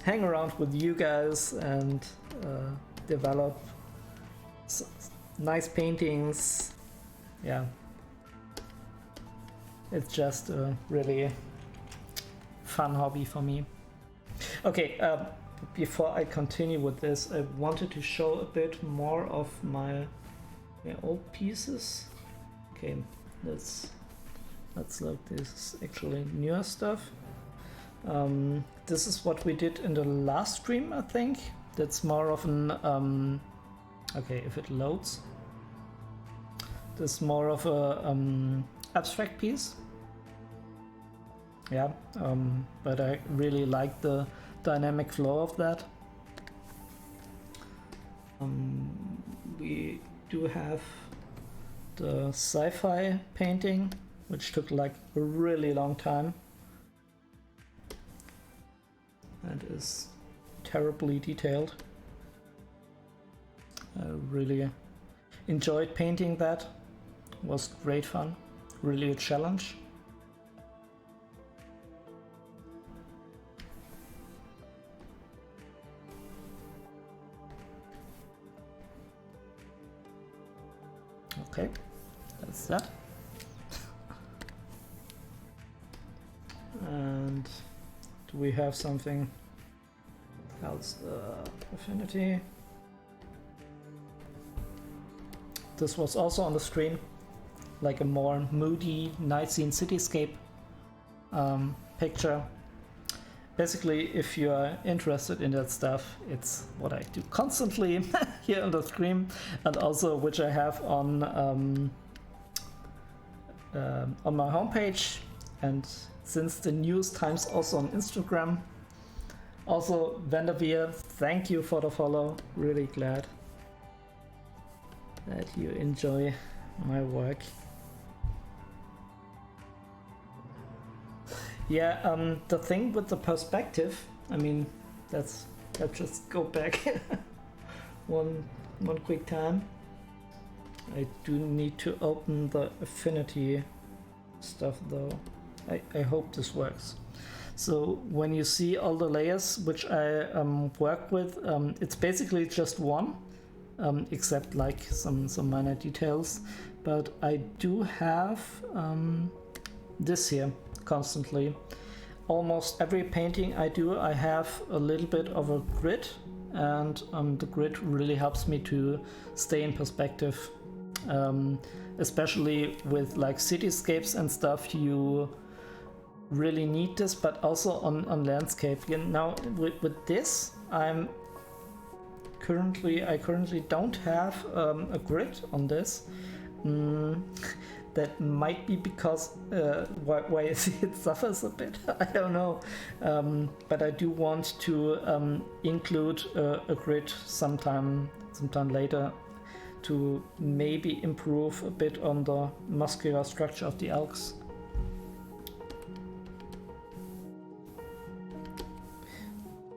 hang around with you guys and develop nice paintings. Yeah, it's just a really fun hobby for me. Okay, before I continue with this, I wanted to show a bit more of my old pieces. Okay, let's look. This is actually newer stuff. This is what we did in the last stream, I think. That's more of an okay, if it loads. This is more of a abstract piece. Yeah, but I really like the dynamic flow of that. We do have the sci-fi painting, which took like a really long time and is terribly detailed. I really enjoyed painting that. It was great fun. really a challenge. Okay, that's that. And do we have something else? Affinity. This was also on the stream, like a more moody night scene cityscape picture. Basically, if you are interested in that stuff, it's what I do constantly here on the stream, and also which I have on my homepage, and since the news times also on Instagram. Also, Vanderveer, thank you for the follow. Really glad that you enjoy my work. Yeah, the thing with the perspective, I mean, let's just go back one quick time. I do need to open the Affinity stuff though. I hope this works. So when you see all the layers which I work with, it's basically just one, except like some minor details. But I do have this here constantly. Almost every painting I do, I have a little bit of a grid, and the grid really helps me to stay in perspective. Especially with like cityscapes and stuff, you really need this, but also on landscape. Now with this, I currently don't have a grid on this. That might be because why I see it suffers a bit. I don't know, but I do want to include a grid sometime later to maybe improve a bit on the muscular structure of the elks.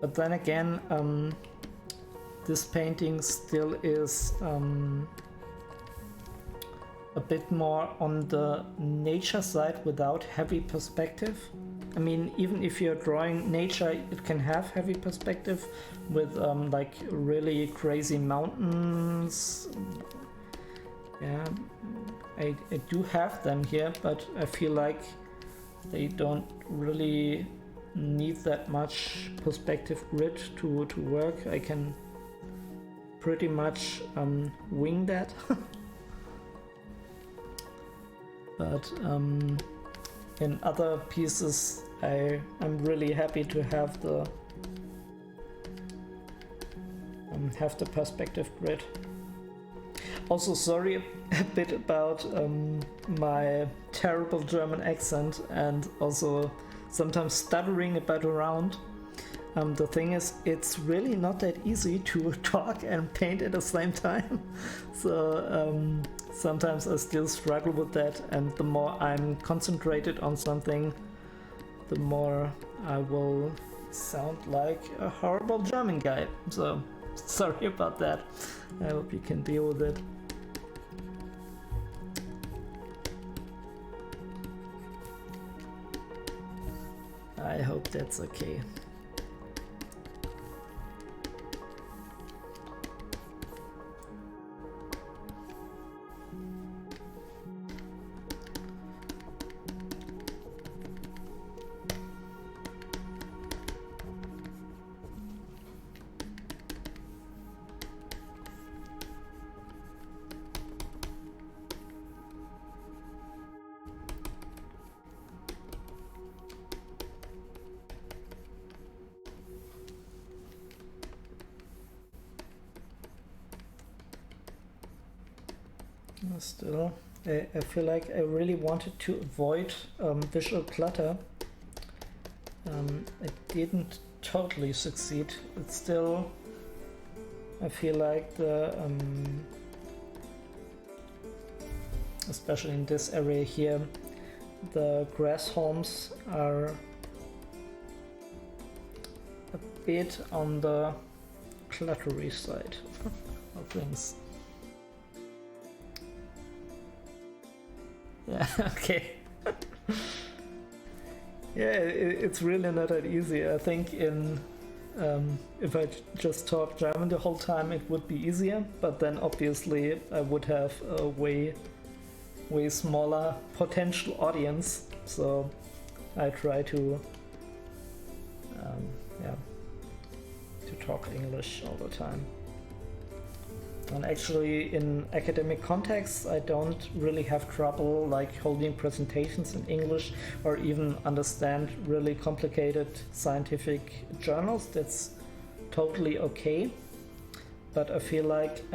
But then again, this painting still is a bit more on the nature side without heavy perspective. I mean, even if you're drawing nature, it can have heavy perspective with like really crazy mountains. Yeah, I do have them here, but I feel like they don't really need that much perspective grid to work. I can pretty much wing that. But in other pieces, I'm really happy to have the perspective grid. Also, sorry a bit about my terrible German accent and also sometimes stuttering a bit around. The thing is, it's really not that easy to talk and paint at the same time. So sometimes I still struggle with that, and the more I'm concentrated on something, the more I will sound like a horrible German guy. So sorry about that. I hope you can deal with it. I hope that's okay. Still, I feel like I really wanted to avoid visual clutter. I didn't totally succeed. It's still, I feel like the, especially in this area here, the grass homes are a bit on the cluttery side of things. Yeah, okay. Yeah, it's really not that easy. I think if I just talk German the whole time, it would be easier. But then obviously I would have a way smaller potential audience. So I try to talk English all the time. And actually in academic contexts I don't really have trouble like holding presentations in English or even understand really complicated scientific journals. That's totally okay. But I feel like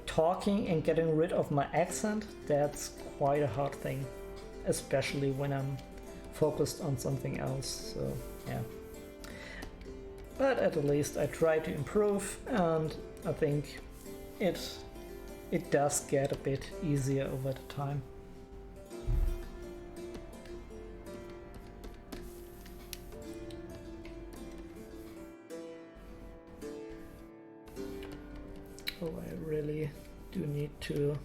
talking and getting rid of my accent, that's quite a hard thing, especially when I'm focused on something else. So yeah. But at least I try to improve, and I think it does get a bit easier over the time. Oh, I really do need to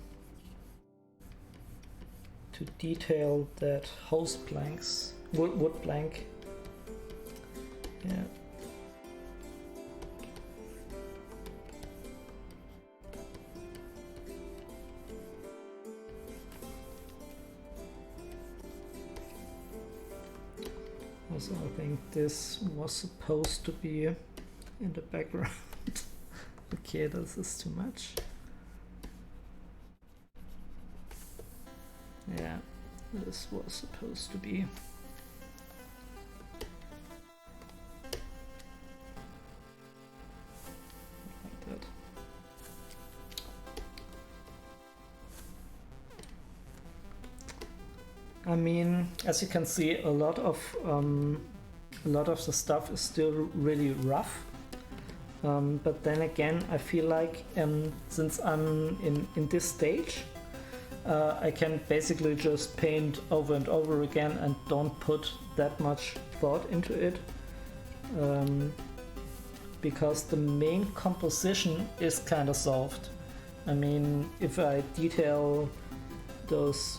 detail that hose planks, wood plank. Yeah. Also, I think this was supposed to be in the background. Okay, this is too much. Yeah, this was supposed to be. Like that. I mean, as you can see, a lot of the stuff is still really rough. But then again, I feel like since I'm in this stage, I can basically just paint over and over again and don't put that much thought into it. Because the main composition is kind of solved. I mean, if I detail those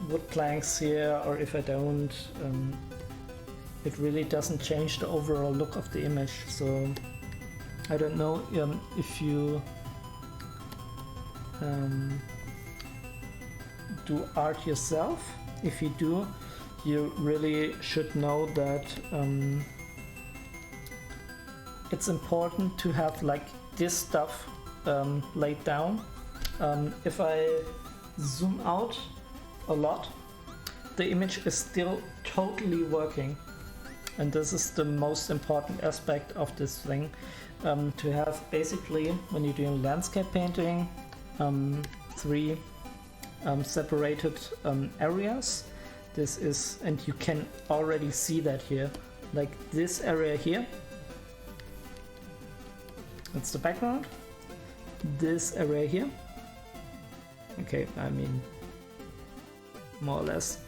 wood planks here, or if I don't, it really doesn't change the overall look of the image. So I don't know if you do art yourself. If you do, you really should know that it's important to have like this stuff laid down. If I zoom out a lot, the image is still totally working, and this is the most important aspect of this thing, to have basically, when you're doing landscape painting, 3 separated areas. This is, and you can already see that here, like this area here, that's the background. This area here, okay, I mean more or less,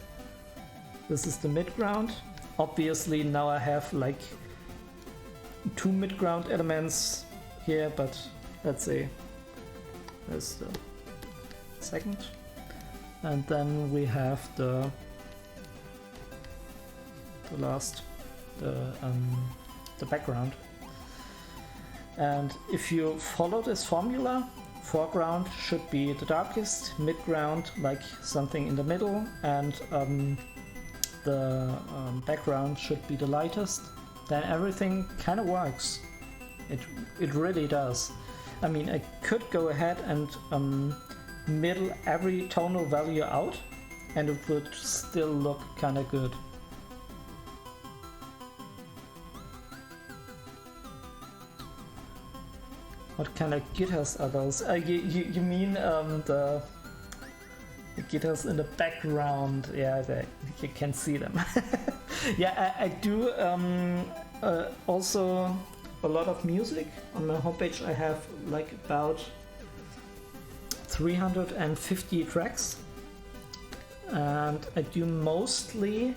this is the midground. Obviously now I have like 2 midground elements here, but let's say there's the second, and then we have the last, the background. And if you follow this formula, foreground should be the darkest, midground like something in the middle, and the background should be the lightest, then everything kind of works. It really does. I mean, I could go ahead and middle every tonal value out, and it would still look kind of good. What kind of guitars are those? You mean the guitars in the background? Yeah, you can see them. Yeah, I do also a lot of music. On my homepage I have like about 350 tracks, and I do mostly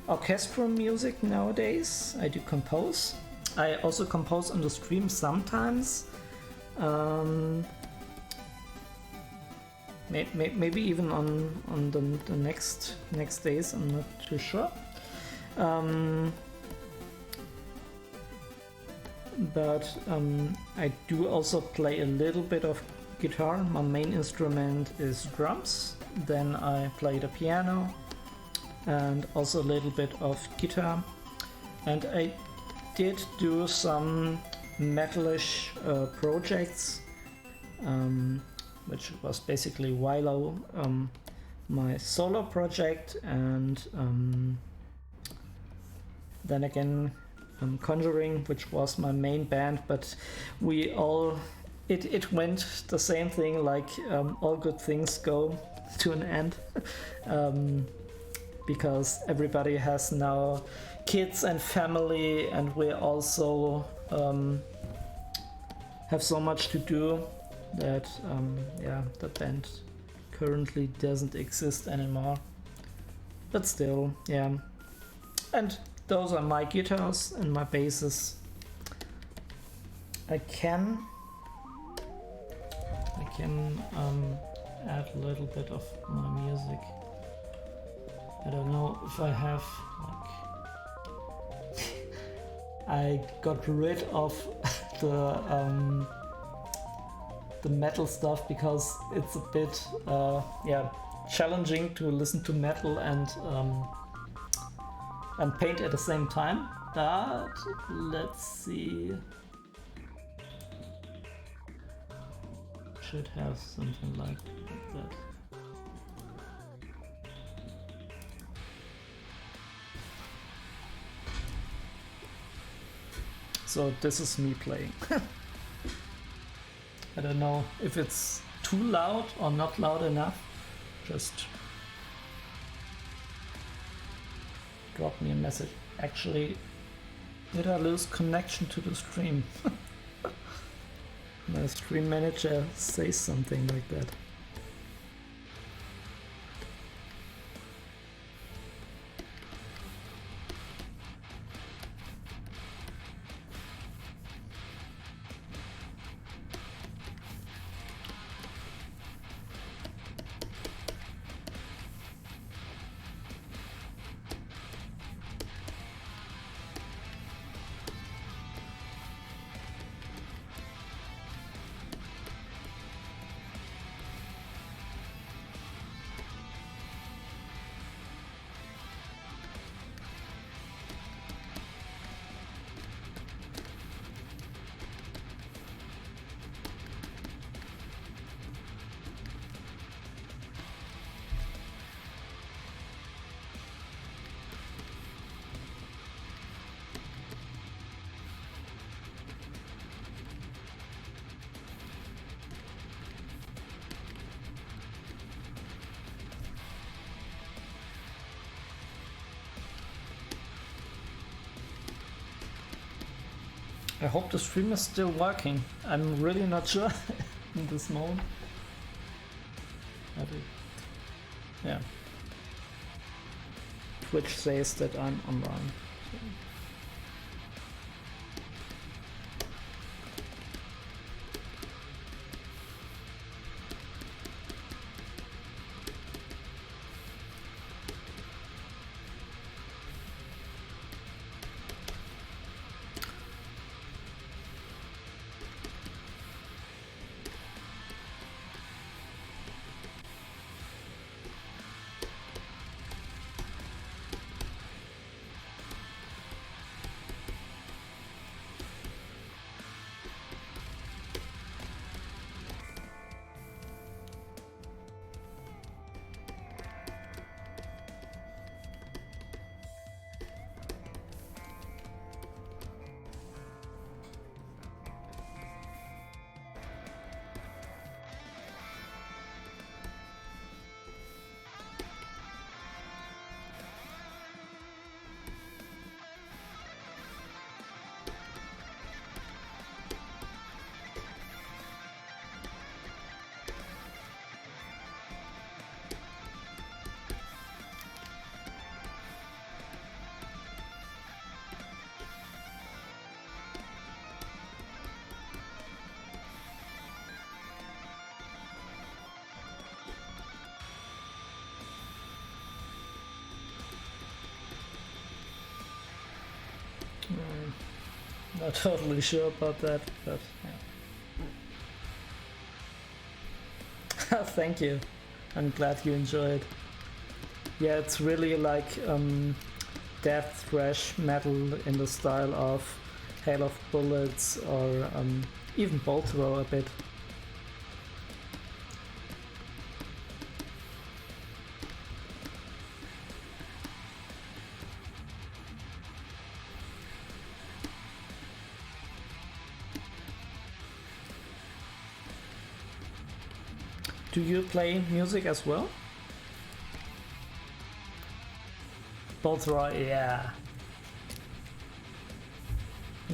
orchestral music nowadays. I do compose. I also compose on the stream sometimes. maybe even on the next days. I'm not too sure. But I do also play a little bit of guitar. My main instrument is drums. Then I play the piano and also a little bit of guitar. And I did do some metalish projects, which was basically Wilo, my solo project, and then again Conjuring, which was my main band, but we all it went the same thing, like all good things go to an end. Because everybody has now kids and family, and we also have so much to do that the band currently doesn't exist anymore. But still, yeah. And those are my guitars and my basses. I can add a little bit of my music. I don't know if I have, like, I got rid of the metal stuff because it's a bit challenging to listen to metal and paint at the same time. But let's see. Should have something like that. So this is me playing. I don't know if it's too loud or not loud enough. Just drop me a message. Actually, did I lose connection to the stream? My stream manager says something like that. I hope the stream is still working. I'm really not sure in this moment. Yeah. Twitch says that I'm online. So. not totally sure about that, but yeah. Thank you. I'm glad you enjoyed. Yeah, it's really like death thrash metal in the style of Hail of Bullets or even Bolt Throw a bit. Do you play music as well? Both right, yeah.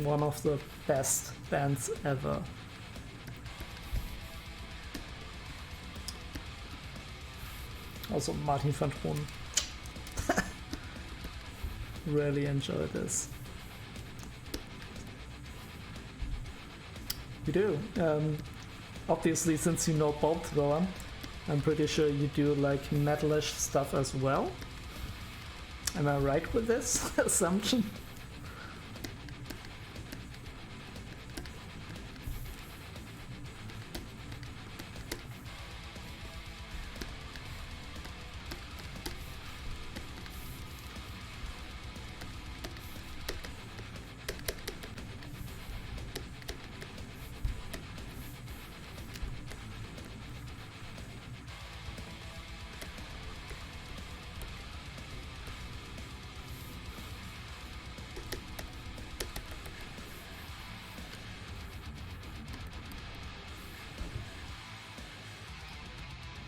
One of the best bands ever. Also Martin van Troon. Really enjoy this. You do. Obviously, since you know Bolt Thrower, I'm pretty sure you do like metalish stuff as well. Am I right with this assumption?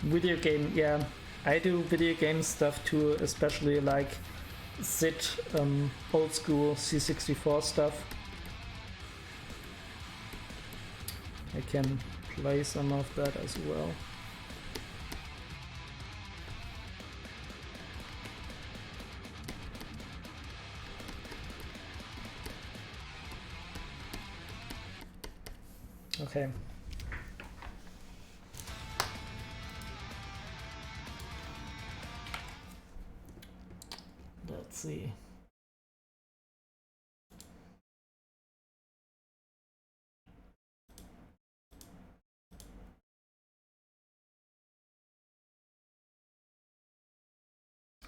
Video game, yeah. I do video game stuff too, especially like SID, old school C64 stuff. I can play some of that as well. Okay. Let's see.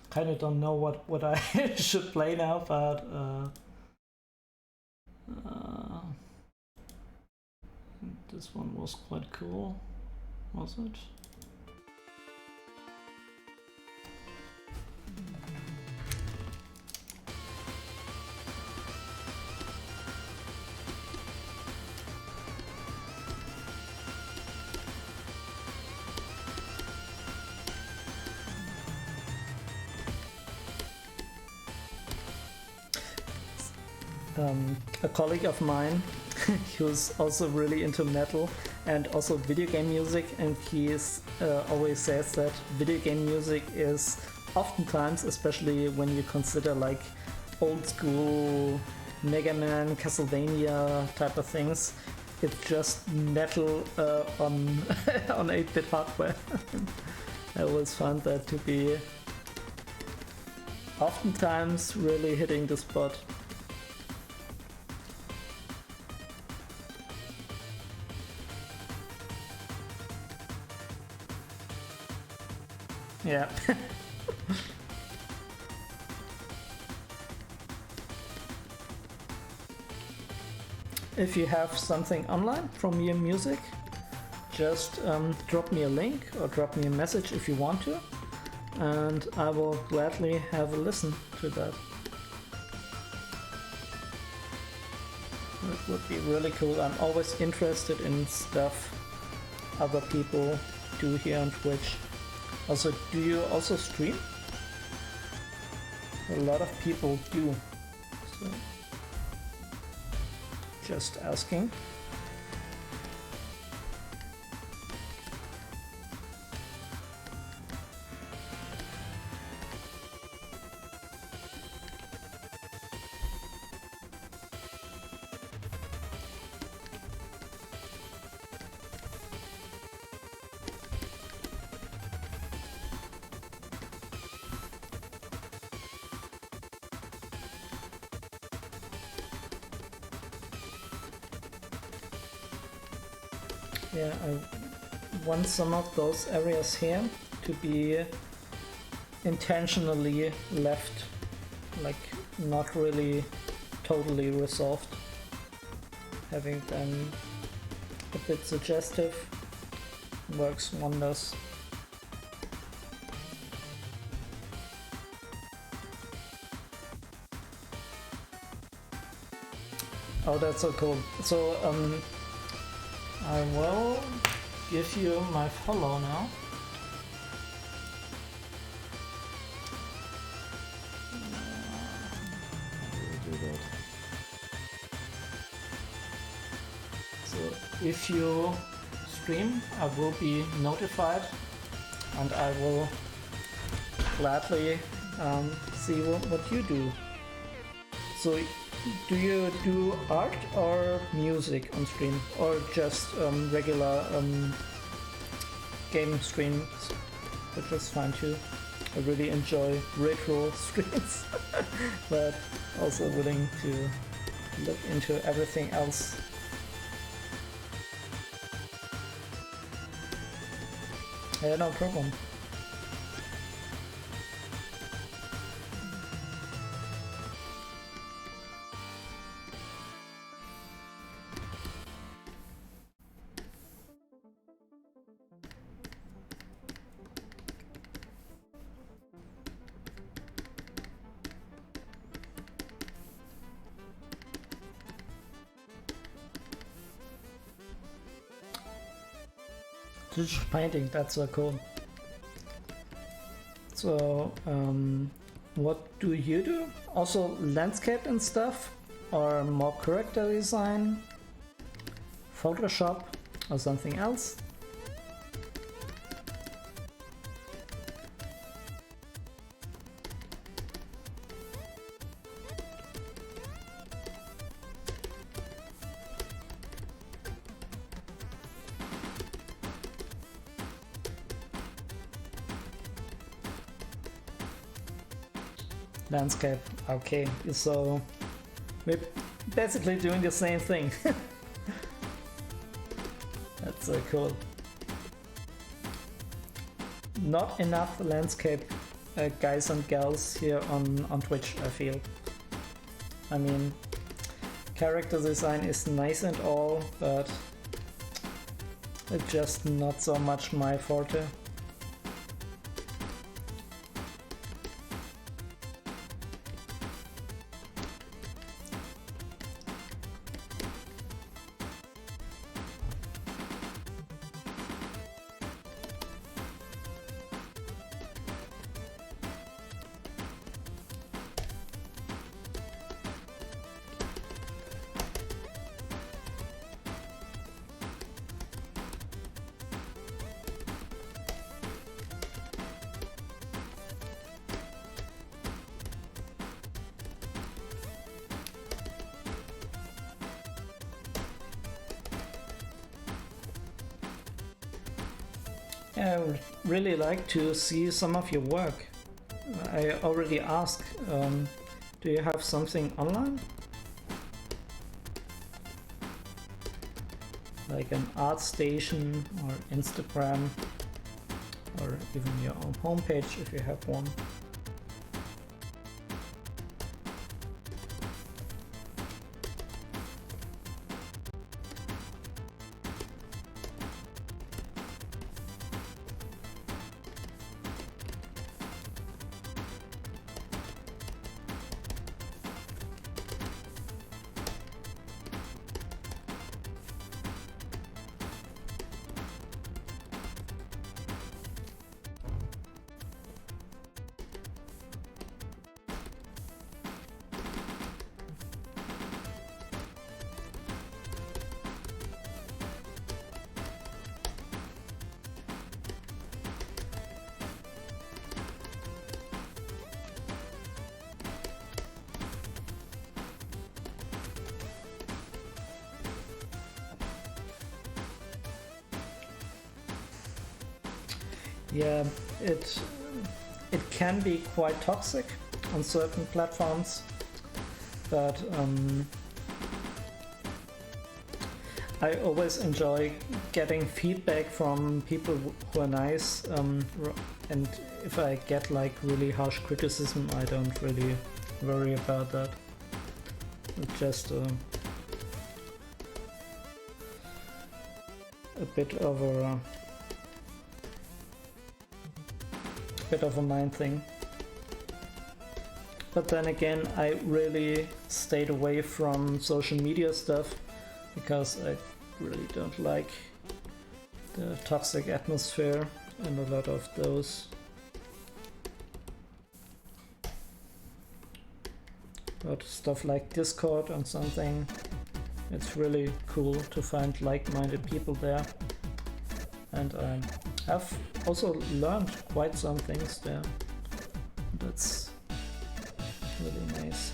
Kind of don't know what I should play now, but this one was quite cool, was it? A colleague of mine who's also really into metal and also video game music, and he always says that video game music is oftentimes, especially when you consider like old school Mega Man, Castlevania type of things, it's just metal on on 8-bit hardware. I always found that to be oftentimes really hitting the spot. Yeah. If you have something online from your music, just drop me a link or drop me a message if you want to, and I will gladly have a listen to that. That would be really cool. I'm always interested in stuff other people do here on Twitch. Also, do you also stream? A lot of people do. So, just asking. Yeah, I want some of those areas here to be intentionally left, like not really totally resolved. Having them a bit suggestive works wonders. Oh, that's so cool. So I will give you my follow now. So if you stream, I will be notified, and I will gladly see what you do. So do you do art or music on stream, or just regular game streams, which is fine too. I really enjoy retro streams, but also willing to look into everything else. Yeah, no problem. Digital painting, that's so cool. So, what do you do? Also landscape and stuff? Or more character design? Photoshop? Or something else? Landscape, okay, so we're basically doing the same thing. That's so cool. Not enough landscape guys and gals here on Twitch, I feel. I mean, character design is nice and all, but it's just not so much my forte. I would really like to see some of your work. I already asked, do you have something online? Like an art station or Instagram, or even your own homepage if you have one. Yeah, it can be quite toxic on certain platforms, but I always enjoy getting feedback from people who are nice, and if I get like really harsh criticism, I don't really worry about that. It's just a bit of a mind thing. But then again, I really stayed away from social media stuff because I really don't like the toxic atmosphere and a lot of those. But stuff like Discord and something, it's really cool to find like-minded people there. And I have also learned quite some things there. That's really nice.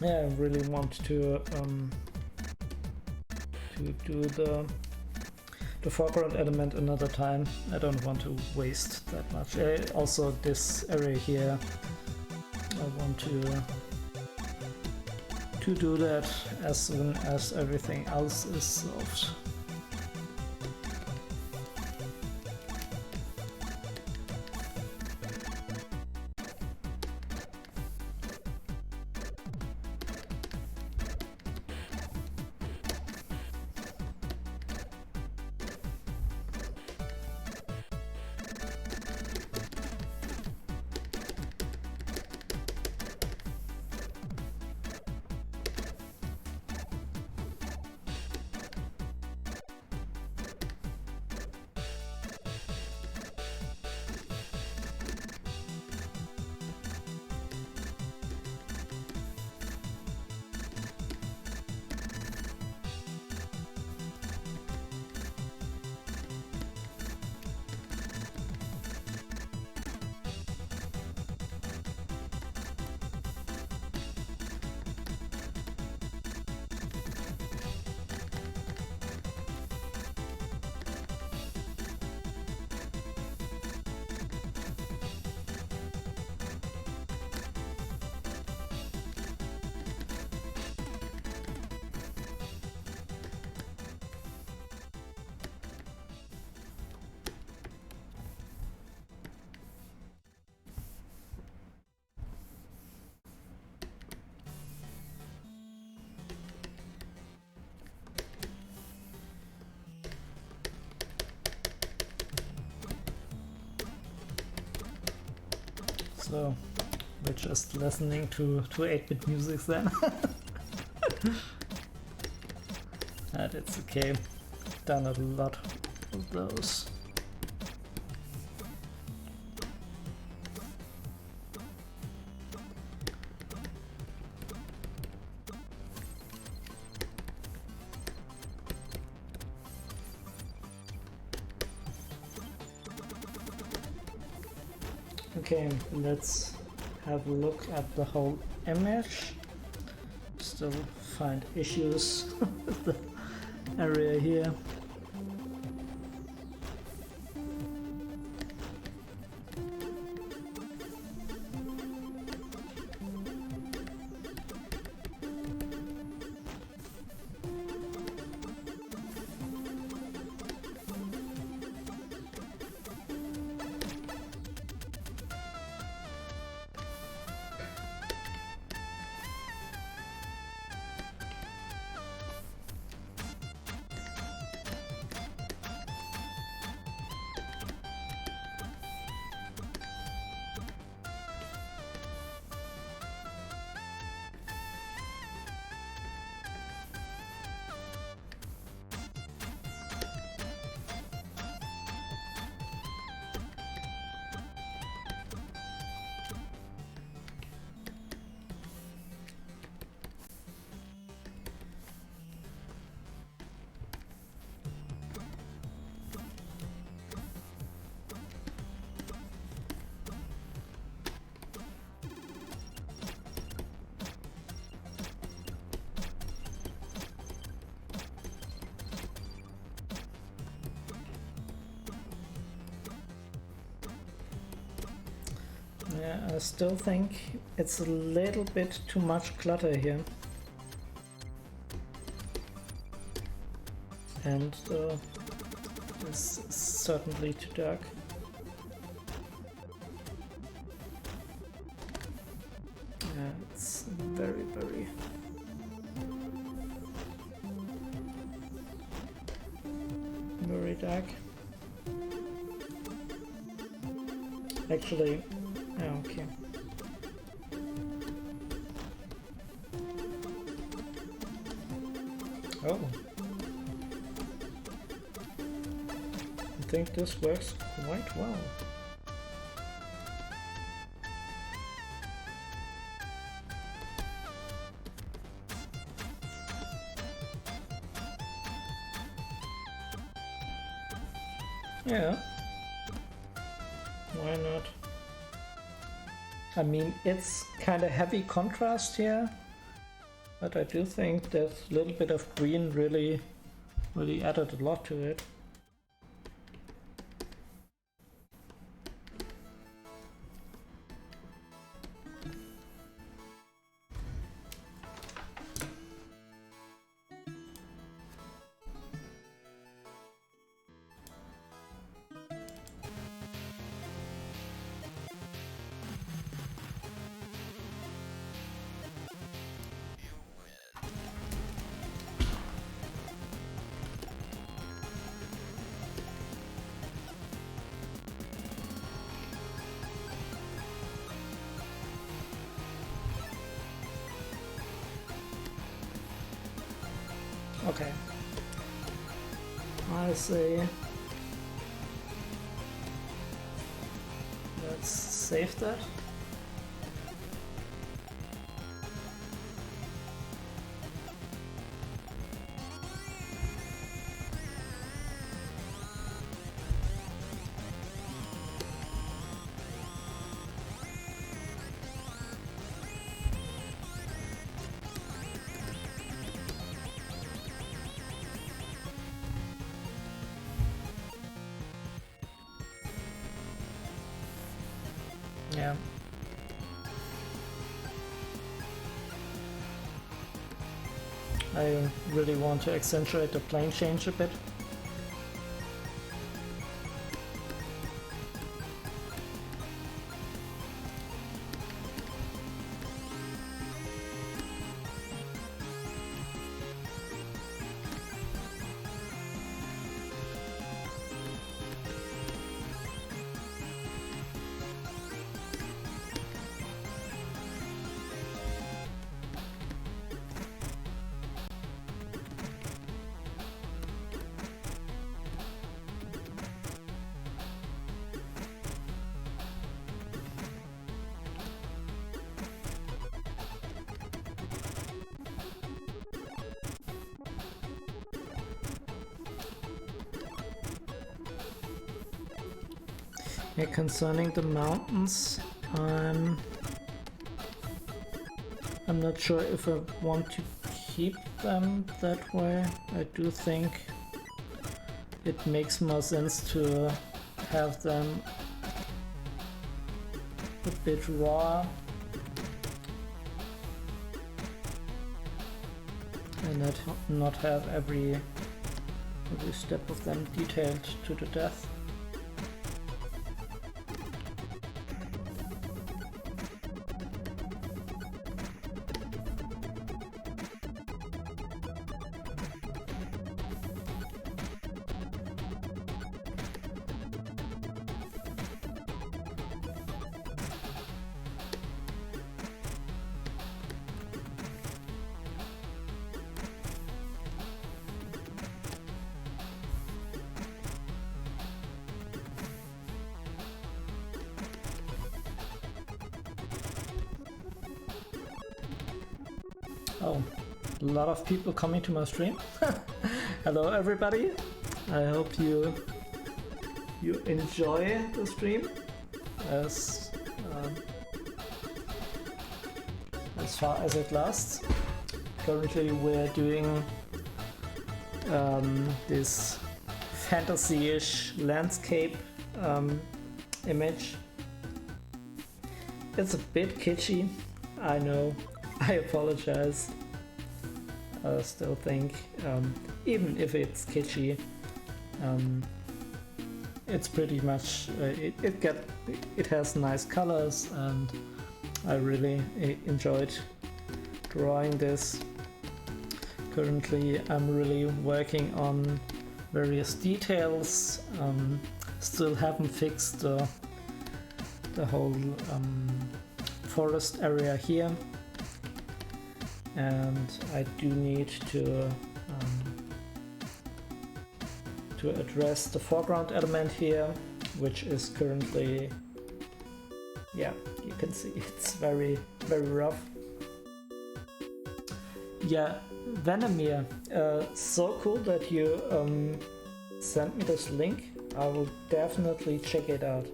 Yeah, I really want to do the foreground element another time. I don't want to waste that much. Also, this area here, I want to do that as soon as everything else is solved. So we're just listening to 8-bit music then. And it's okay. Done a lot of those. Okay, let's have a look at the whole image. Still find issues with the area here. Yeah, I still think it's a little bit too much clutter here. And this is certainly too dark. Yeah, it's very, very dark. Actually, yeah, okay. Oh. I think this works quite well. Yeah. Why not? I mean, it's kind of heavy contrast here, but I do think that a little bit of green really added a lot to it. Okay. I say let's save that. Yeah. I really want to accentuate the plane change a bit. Yeah, concerning the mountains, I'm not sure if I want to keep them that way. I do think it makes more sense to have them a bit raw and not have every step of them detailed to the death. Oh, a lot of people coming to my stream. Hello everybody. I hope you enjoy the stream as far as it lasts. Currently we're doing this fantasy-ish landscape image. it's a bit kitschy, I know, I apologize. I still think, even if it's kitschy, it's pretty much, it has nice colors, and I really enjoyed drawing this. Currently I'm really working on various details, still haven't fixed the whole forest area here, and I do need to address the foreground element here, which is currently, yeah, you can see it's very rough. Yeah, Venomir, so cool that you sent me this link. I will definitely check it out.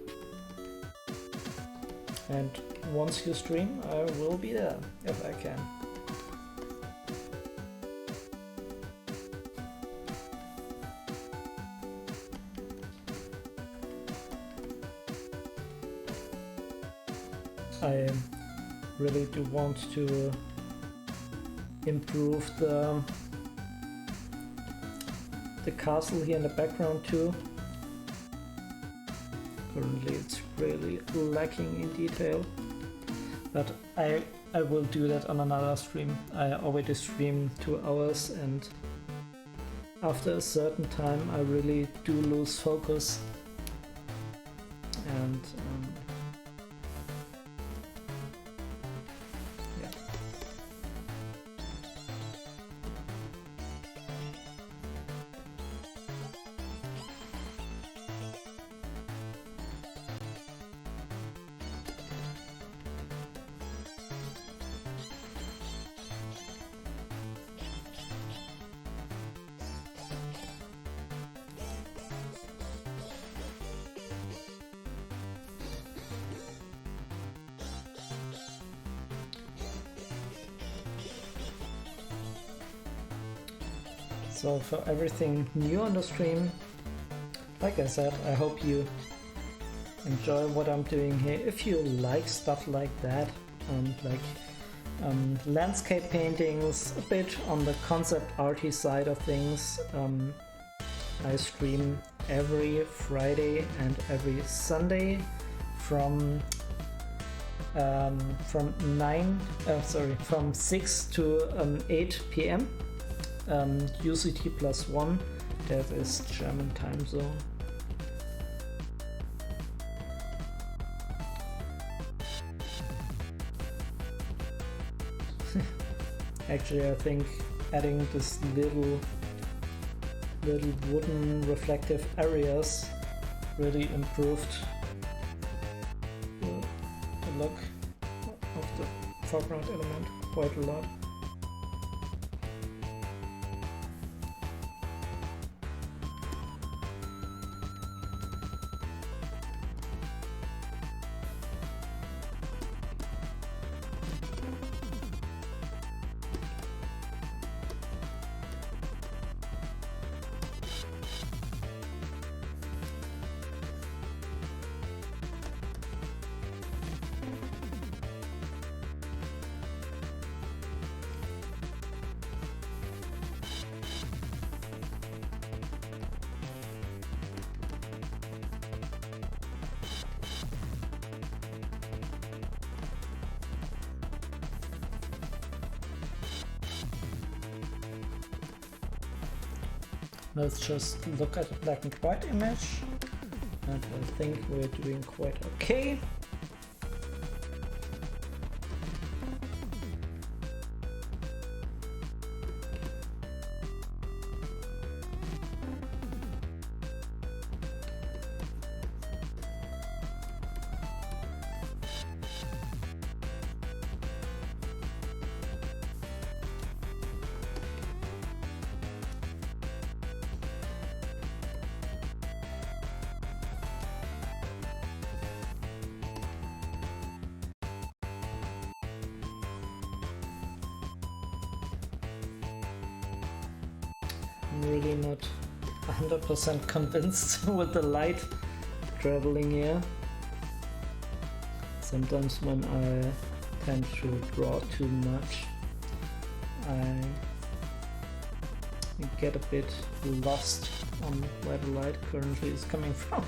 And once you stream, I will be there if I can. I really do want to improve the castle here in the background too. Currently it's really lacking in detail, but I will do that on another stream. I already streamed 2 hours, and after a certain time I really do lose focus, and yeah. So for everything new on the stream, like I said, I hope you enjoy what I'm doing here. If you like stuff like that, like landscape paintings, a bit on the concept arty side of things, I stream every Friday and every Sunday from 6 to 8 p.m. UCT +1, that is German time zone. Actually, I think adding this little wooden reflective areas really improved the look of the foreground element quite a lot. Let's just look at the black and white image, and I think we're doing quite okay. I'm really not 100% convinced with the light traveling here. Sometimes when I tend to draw too much, I get a bit lost on where the light currently is coming from.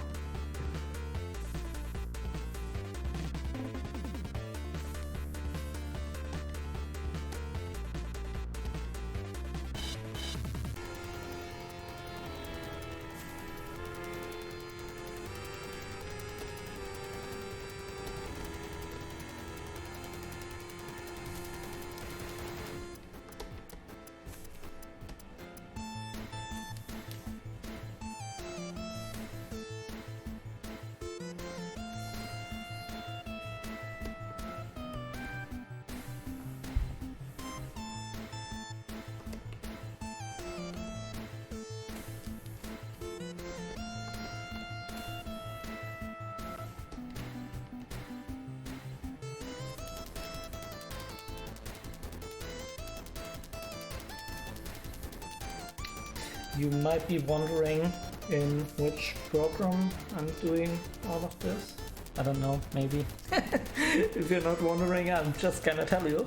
You might be wondering in which program I'm doing all of this. I don't know, maybe. If you're not wondering, I'm just gonna tell you.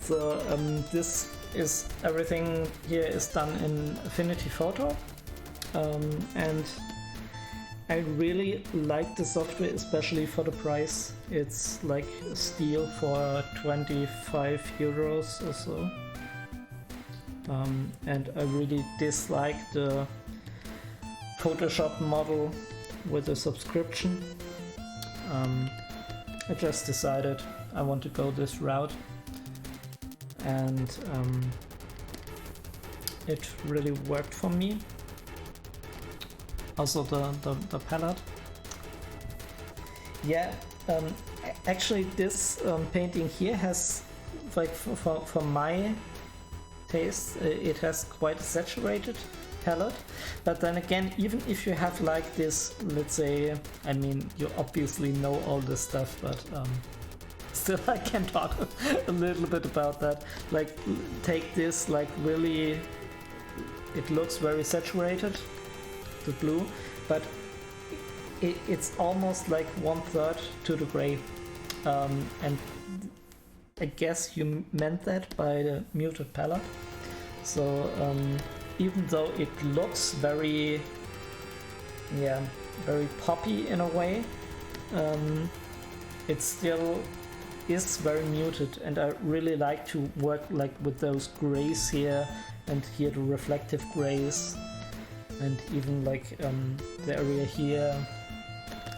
So this is everything here is done in Affinity Photo, and I really like the software, especially for the price. It's like a steal for 25 euros or so. And I really dislike the Photoshop model with a subscription. I just decided I want to go this route, and it really worked for me. Also the palette. Yeah, actually this painting here has, like for my taste, it has quite a saturated palette, but then again, even if you have like this, let's say, I mean, you obviously know all this stuff, but still I can talk a little bit about that. Like, take this, like really, it looks very saturated, the blue, but it's almost like 1/3 to the gray, and I guess you meant that by the muted palette. So even though it looks very, yeah, very poppy in a way, it still is very muted, and I really like to work like with those grays here, and here the reflective grays, and even like the area here,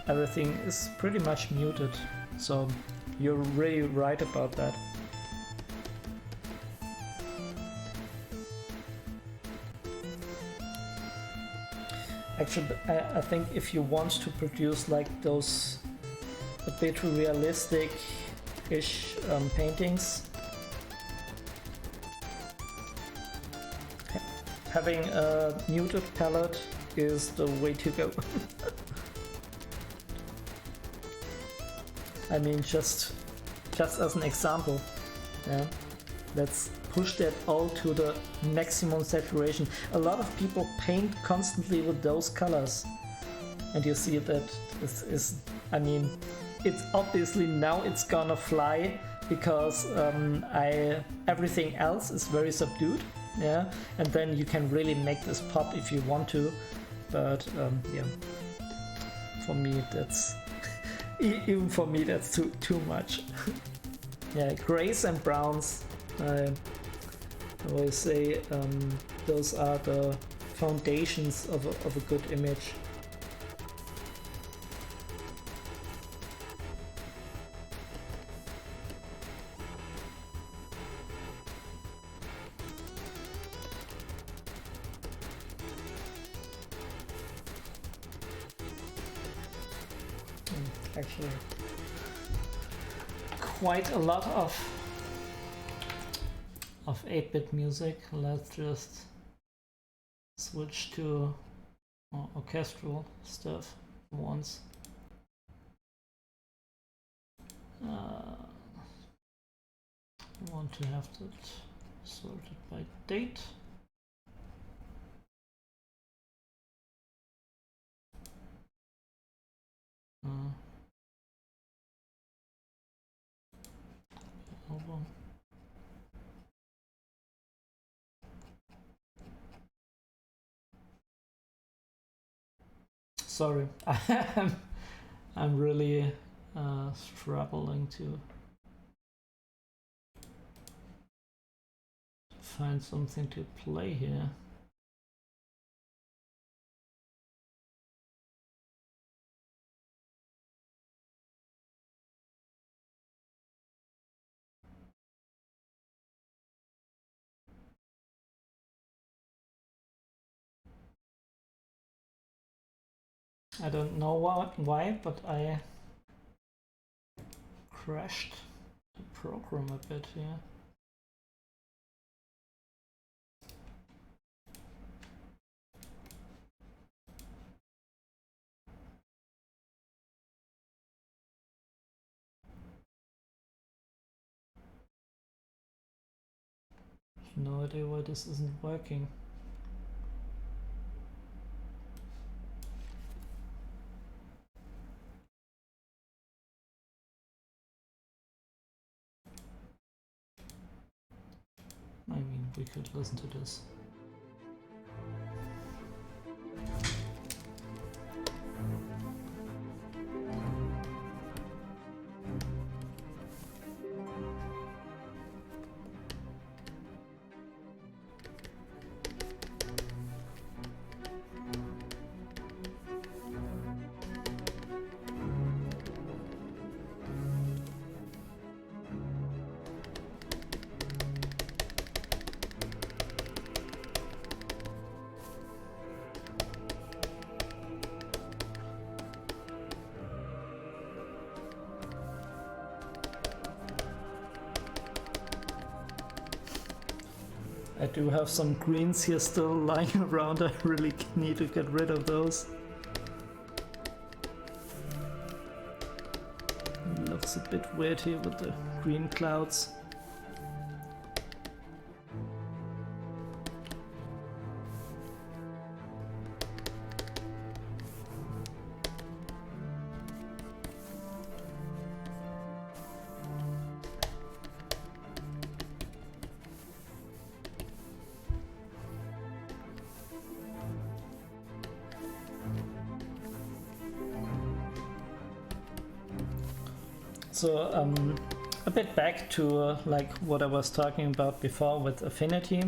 everything is pretty much muted. So you're really right about that. Actually, I think if you want to produce like those a bit realistic-ish paintings, having a muted palette is the way to go. I mean, just as an example, yeah, let's push that all to the maximum saturation. A lot of people paint constantly with those colors, and you see that this is, I mean, it's obviously now it's gonna fly because everything else is very subdued, yeah, and then you can really make this pop if you want to, but yeah, for me that's even for me that's too much. Yeah, grays and browns, I always say those are the foundations of a good image. Actually, quite a lot of 8-bit music. Let's just switch to orchestral stuff once. I want to have that sorted by date. Sorry, I'm really struggling to find something to play here. I don't know why, but I crashed the program a bit here. No idea why this isn't working. I mean, we could listen to this. I do have some greens here still lying around. I really need to get rid of those. It looks a bit weird here with the green clouds. So a bit back to like what I was talking about before with Affinity.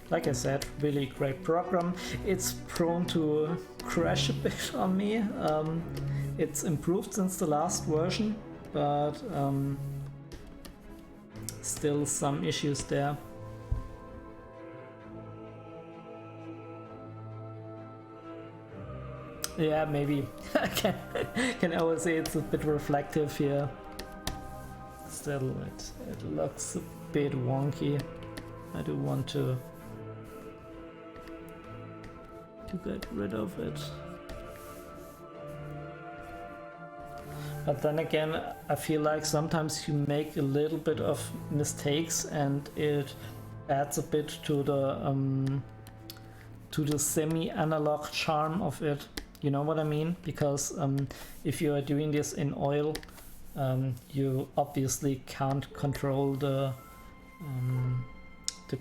Like I said, really great program. It's prone to crash a bit on me. It's improved since the last version, but still some issues there. Yeah, maybe. I can always say it's a bit reflective here. Still, it looks a bit wonky. I do want to get rid of it. But then again, I feel like sometimes you make a little bit of mistakes and it adds a bit to the semi-analog charm of it. You know what I mean? Because if you are doing this in oil, you obviously can't control the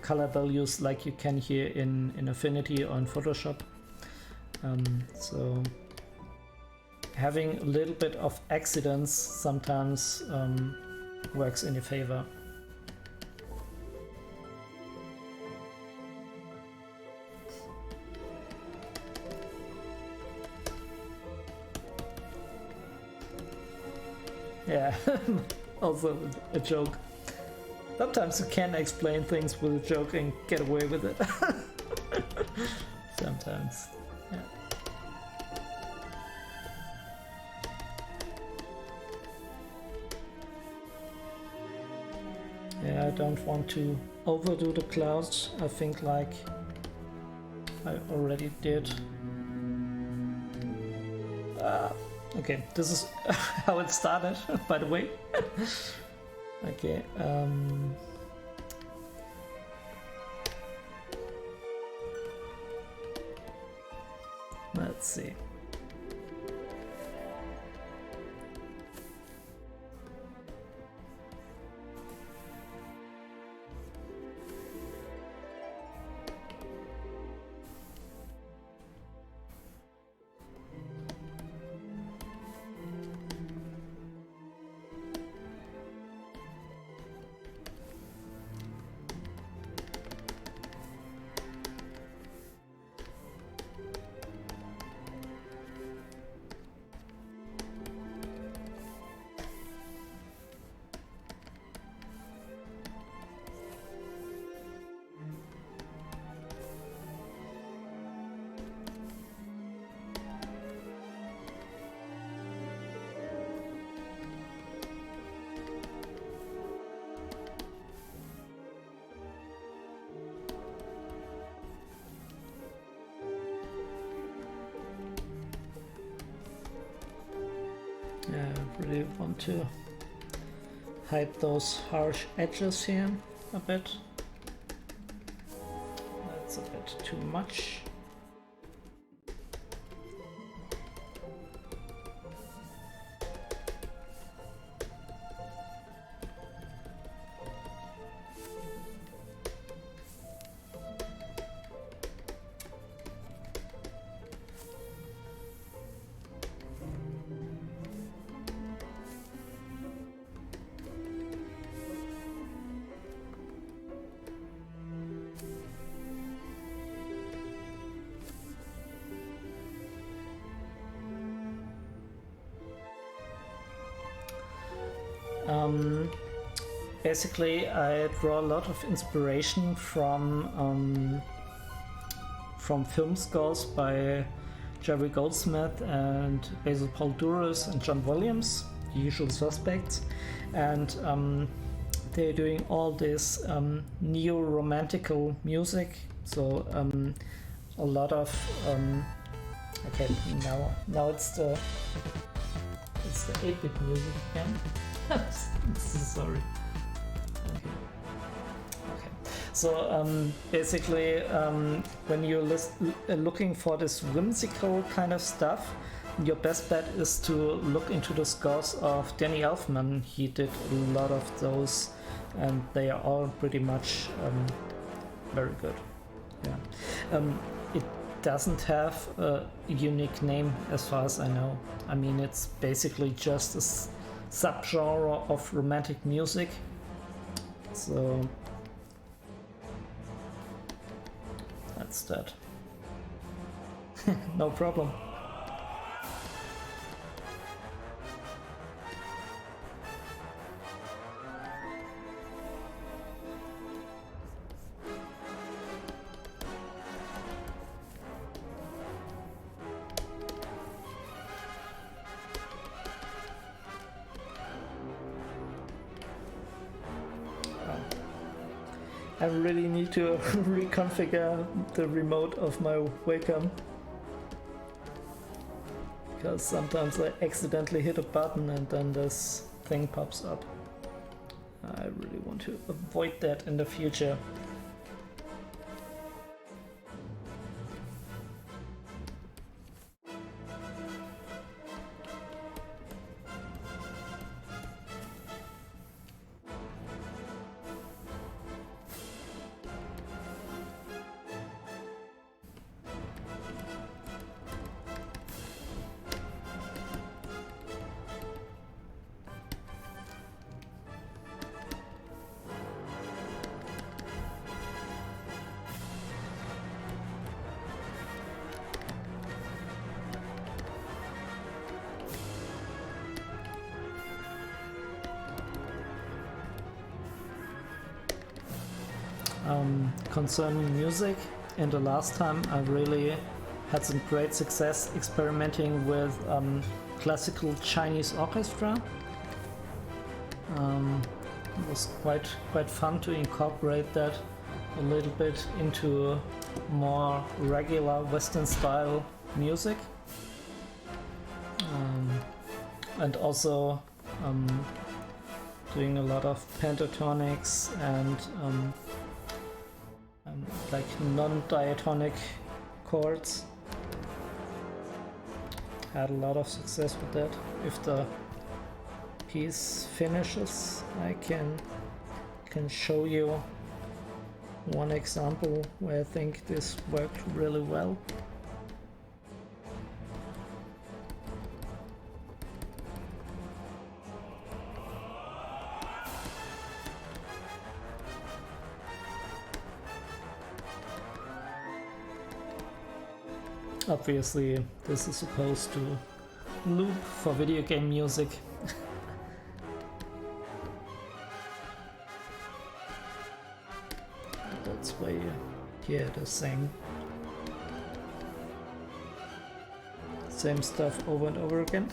color values like you can here in Affinity or in Photoshop. So having a little bit of accidents sometimes works in your favor. Yeah, also a joke. Sometimes you can explain things with a joke and get away with it. Sometimes, yeah. Yeah, I don't want to overdo the clouds. I think like I already did. Okay, this is how it started, by the way. Okay, let's see. really want to hide those harsh edges here a bit. That's a bit too much. Basically, I draw a lot of inspiration from film scores by Jerry Goldsmith and Basil Paul Duras and John Williams, the usual suspects, and they're doing all this neo-romantical music. So a lot of okay, now it's the 8-bit music again. Sorry. Okay. So basically, when you're looking for this whimsical kind of stuff, your best bet is to look into the scores of Danny Elfman. He did a lot of those, and they are all pretty much very good. Yeah. It doesn't have a unique name as far as I know. I mean, it's basically just a subgenre of romantic music. So that's that. No problem. I really need to reconfigure the remote of my wacom, because sometimes I accidentally hit a button and then this thing pops up. I really want to avoid that in the future. Concerning music, and the last time I really had some great success experimenting with classical Chinese orchestra. It was quite fun to incorporate that a little bit into more regular Western style music, and also doing a lot of pentatonics and like non-diatonic chords. Had a lot of success with that. If the piece finishes, I can show you one example where I think this worked really well. Obviously, this is supposed to loop for video game music. That's why you hear the same stuff over and over again.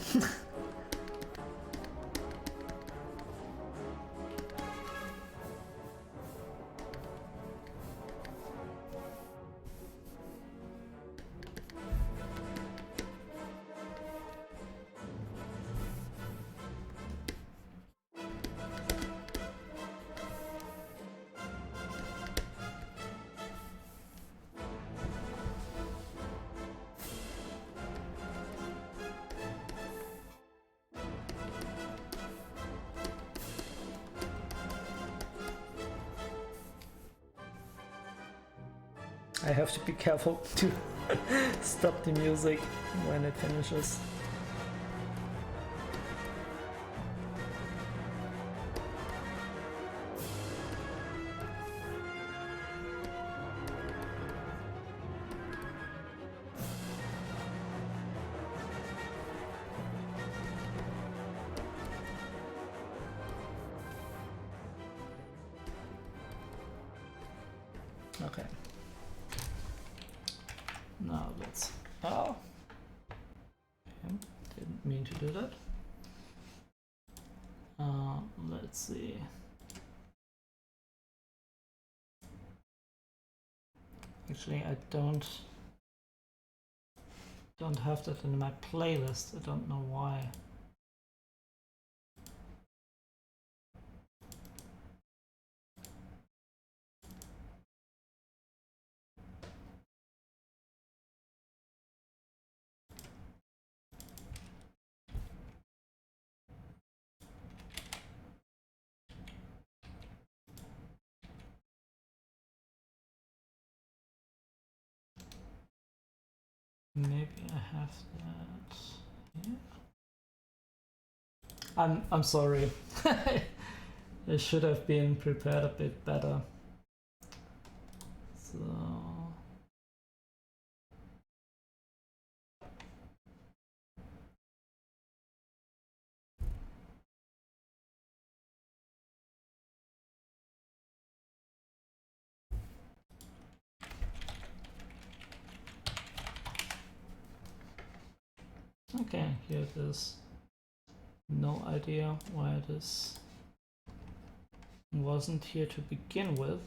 I have to be careful to stop the music when it finishes. Okay. Now let's. Oh! Okay. Didn't mean to do that. Let's see. Actually, I don't have that in my playlist. I don't know why. Maybe I have that here. I'm sorry. I should have been prepared a bit better. So okay, here it is. No idea why this wasn't here to begin with.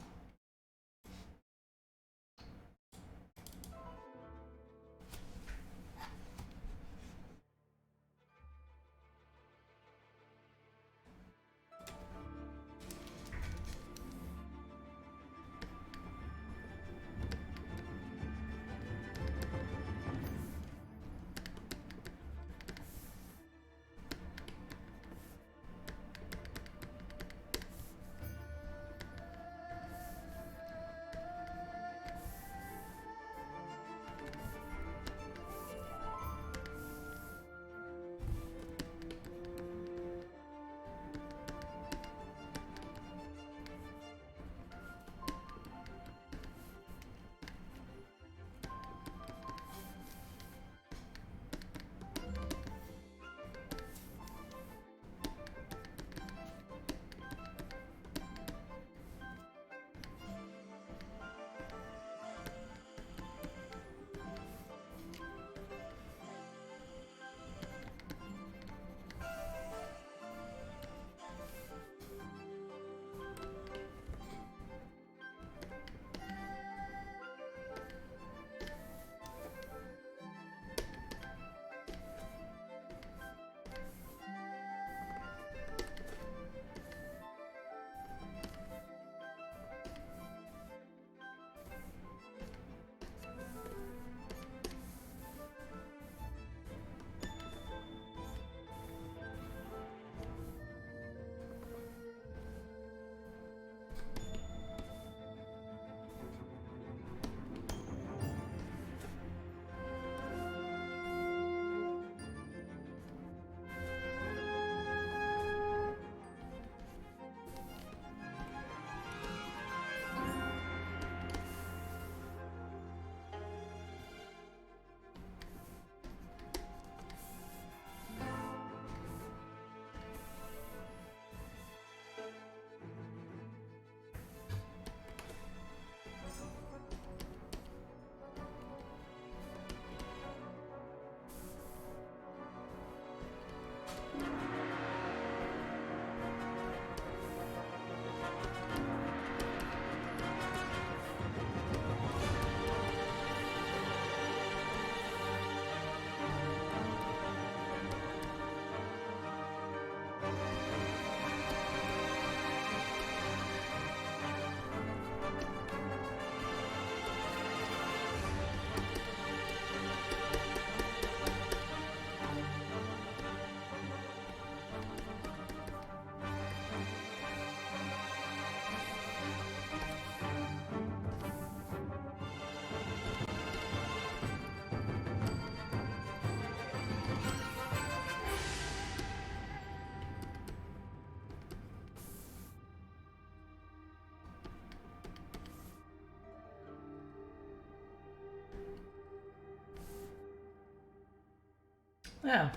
yeah,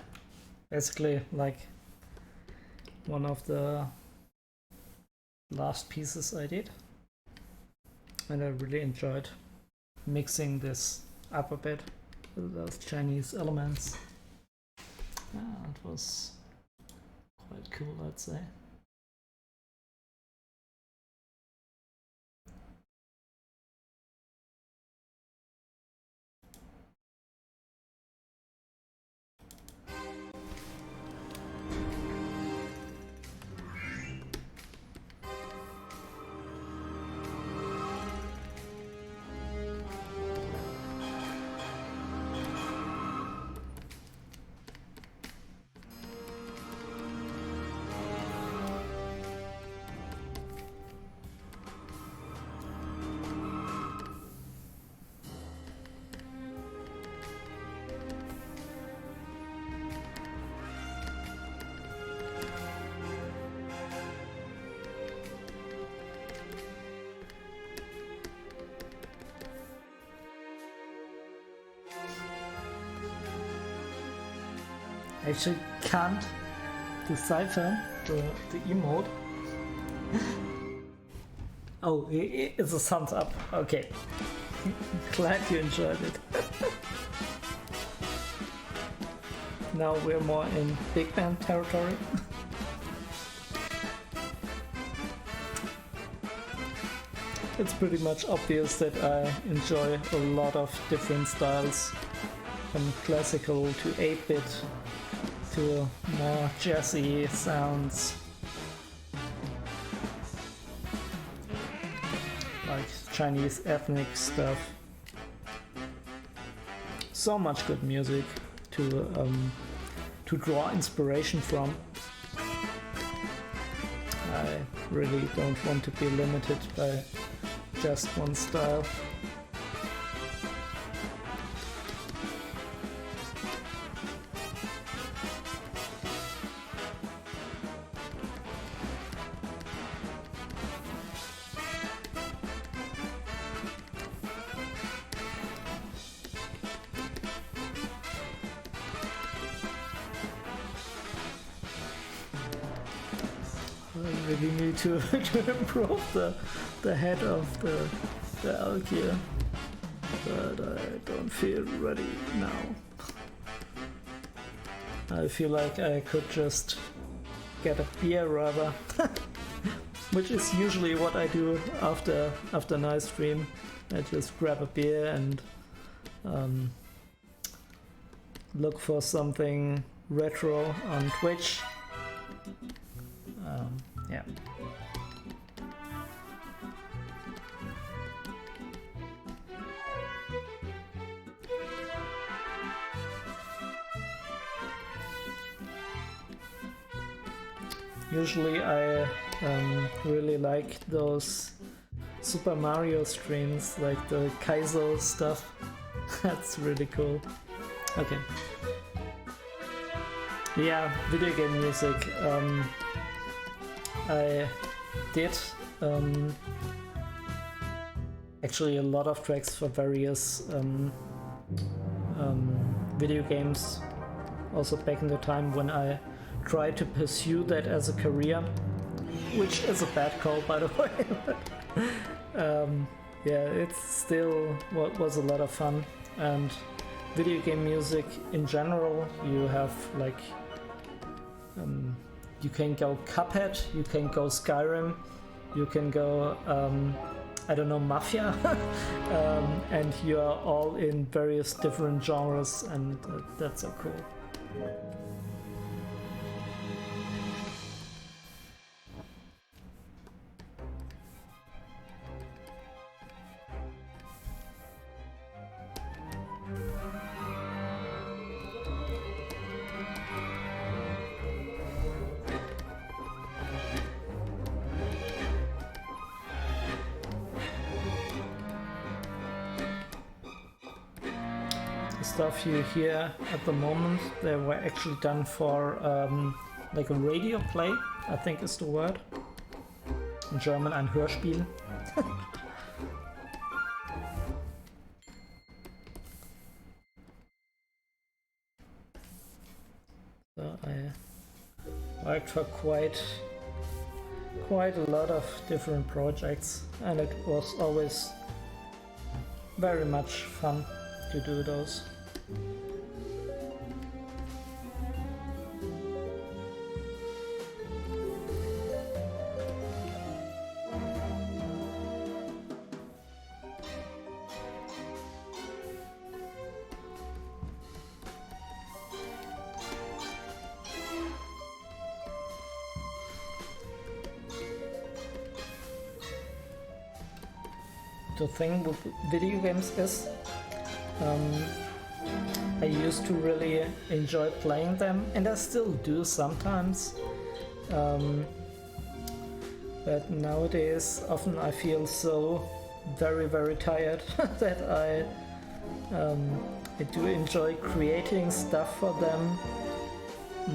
basically like one of the last pieces I did, and I really enjoyed mixing this up a bit with those Chinese elements. It was quite cool, I'd say. I actually can't decipher the emote. Oh, it's a thumbs up. Okay. Glad you enjoyed it. Now we're more in big band territory. It's pretty much obvious that I enjoy a lot of different styles, from classical to 8-bit to more jazzy sounds, like Chinese ethnic stuff. So much good music to draw inspiration from. I really don't want to be limited by just one style. I really need to improve the head of the elk here, but I don't feel ready now. I feel like I could just get a beer rather, which is usually what I do after a nice stream. I just grab a beer and look for something retro on Twitch. Yeah. Usually I really like those Super Mario streams, like the Kaizo stuff. That's really cool. Okay. Yeah, video game music. I did actually a lot of tracks for various video games, also back in the time when I tried to pursue that as a career, which is a bad call, by the way. But, yeah, it's still was a lot of fun. And video game music in general, you have like you can go Cuphead, you can go Skyrim, you can go I don't know, Mafia, and you are all in various different genres, and that's so cool. Stuff you hear at the moment, they were actually done for like a radio play, I think is the word. In German ein Hörspiel. worked for quite a lot of different projects, and it was always very much fun to do those. The thing with video games is I used to really enjoy playing them, and I still do sometimes, but nowadays often I feel so very tired that I do enjoy creating stuff for them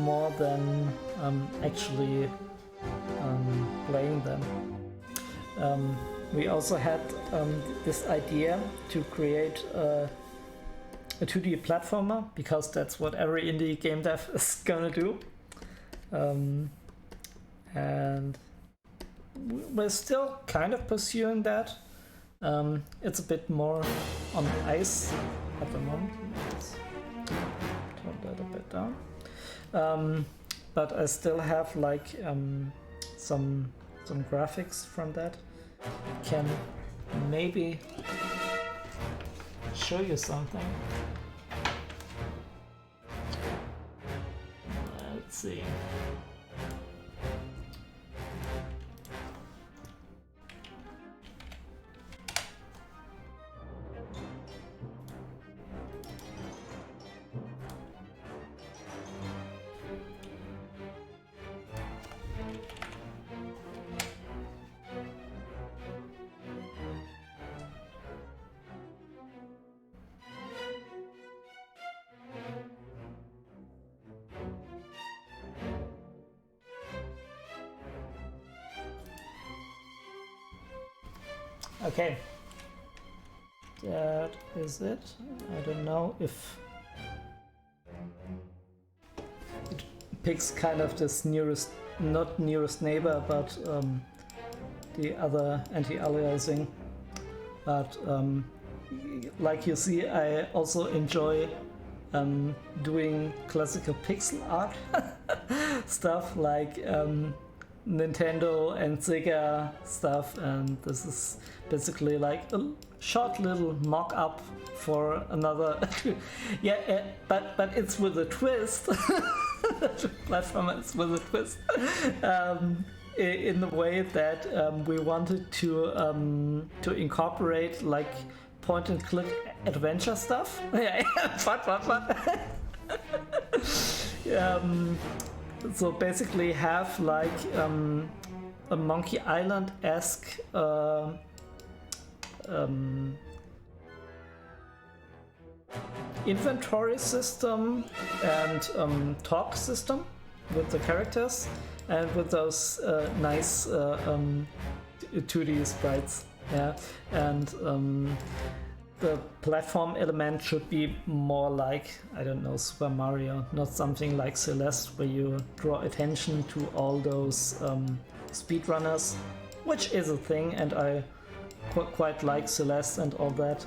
more than actually playing them. We also had this idea to create a 2D platformer, because that's what every indie game dev is gonna do. And we're still kind of pursuing that. It's a bit more on ice at the moment. Let's turn that a bit down. But I still have like some graphics from that. Can maybe show you something. Let's see. Okay, that is it. I don't know if it picks kind of this nearest, not nearest neighbor, but the other anti-aliasing. But like you see, I also enjoy doing classical pixel art stuff like Nintendo and Sega stuff, and this is basically like a short little mock-up for another but it's with a twist. Platformer is with a twist, in the way that we wanted to incorporate like point and click adventure stuff. So basically have like a Monkey Island-esque inventory system and talk system with the characters, and with those nice 2D sprites. Yeah, and the platform element should be more like, I don't know, Super Mario, not something like Celeste where you draw attention to all those speedrunners, which is a thing, and I quite like Celeste and all that.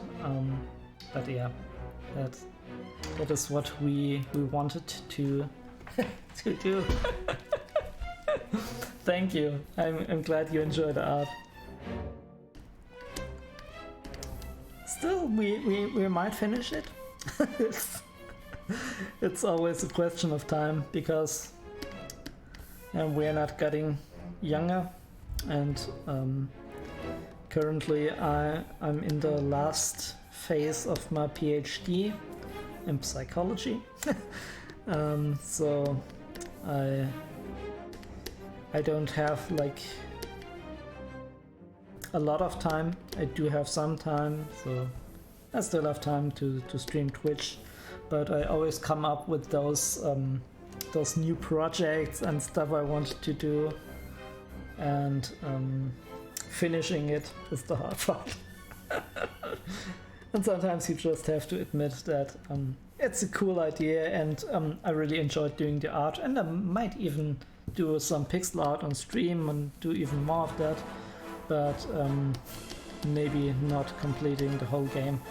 But yeah, that is what we wanted to to do. Thank you. I'm glad you enjoyed the art. Still, we might finish it. It's always a question of time, because we're not getting younger, and currently I'm in the last phase of my PhD in psychology. So I don't have like a lot of time. I do have some time, so I still have time to stream Twitch, but I always come up with those new projects and stuff I want to do, and finishing it is the hard part. And sometimes you just have to admit that it's a cool idea, and I really enjoyed doing the art, and I might even do some pixel art on stream and do even more of that, but maybe not completing the whole game.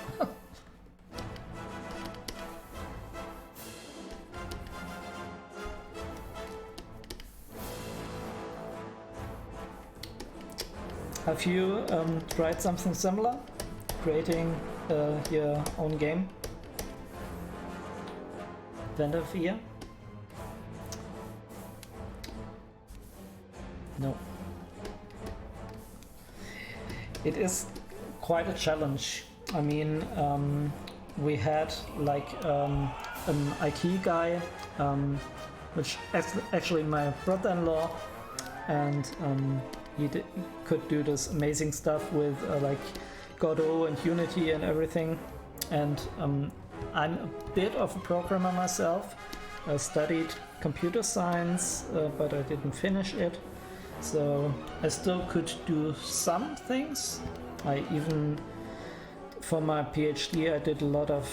Have you tried something similar? Creating your own game? Vendor? No. It is quite a challenge. I mean, we had like an IT guy, which actually my brother-in-law, and he could do this amazing stuff with like Godot and Unity and everything. And I'm a bit of a programmer myself. I studied computer science, but I didn't finish it. So I still could do some things. I even, for my PhD, I did a lot of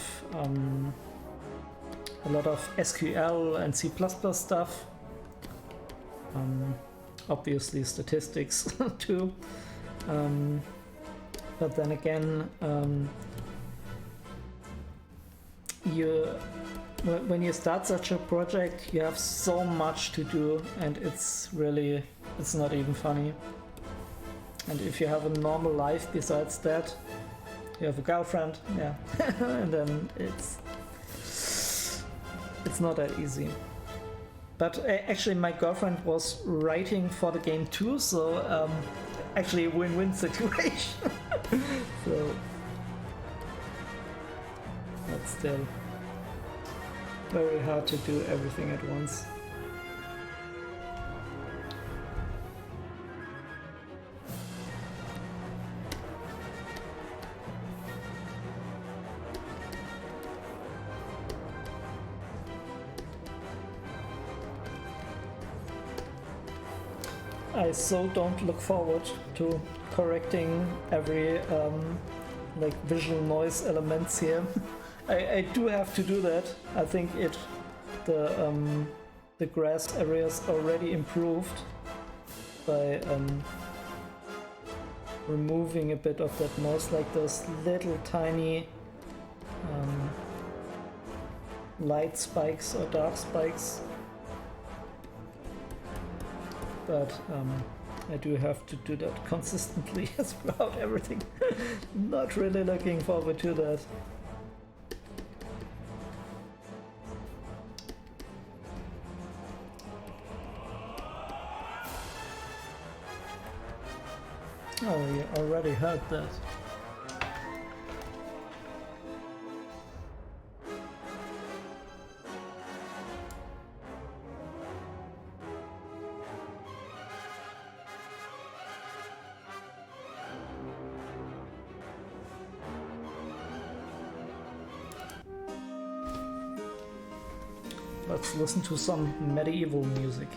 SQL and C++ stuff. Obviously statistics too. But then again, when you start such a project, you have so much to do, and it's not even funny. And if you have a normal life besides that, you have a girlfriend, yeah, and then it's not that easy. But actually my girlfriend was writing for the game too, so actually a win-win situation. So, but still very hard to do everything at once. I so don't look forward to correcting every like visual noise elements here. I do have to do that. I think the grass areas already improved by removing a bit of that noise, like those little tiny light spikes or dark spikes. But I do have to do that consistently throughout everything. Not really looking forward to that. Oh, you already heard that. Let's listen to some medieval music.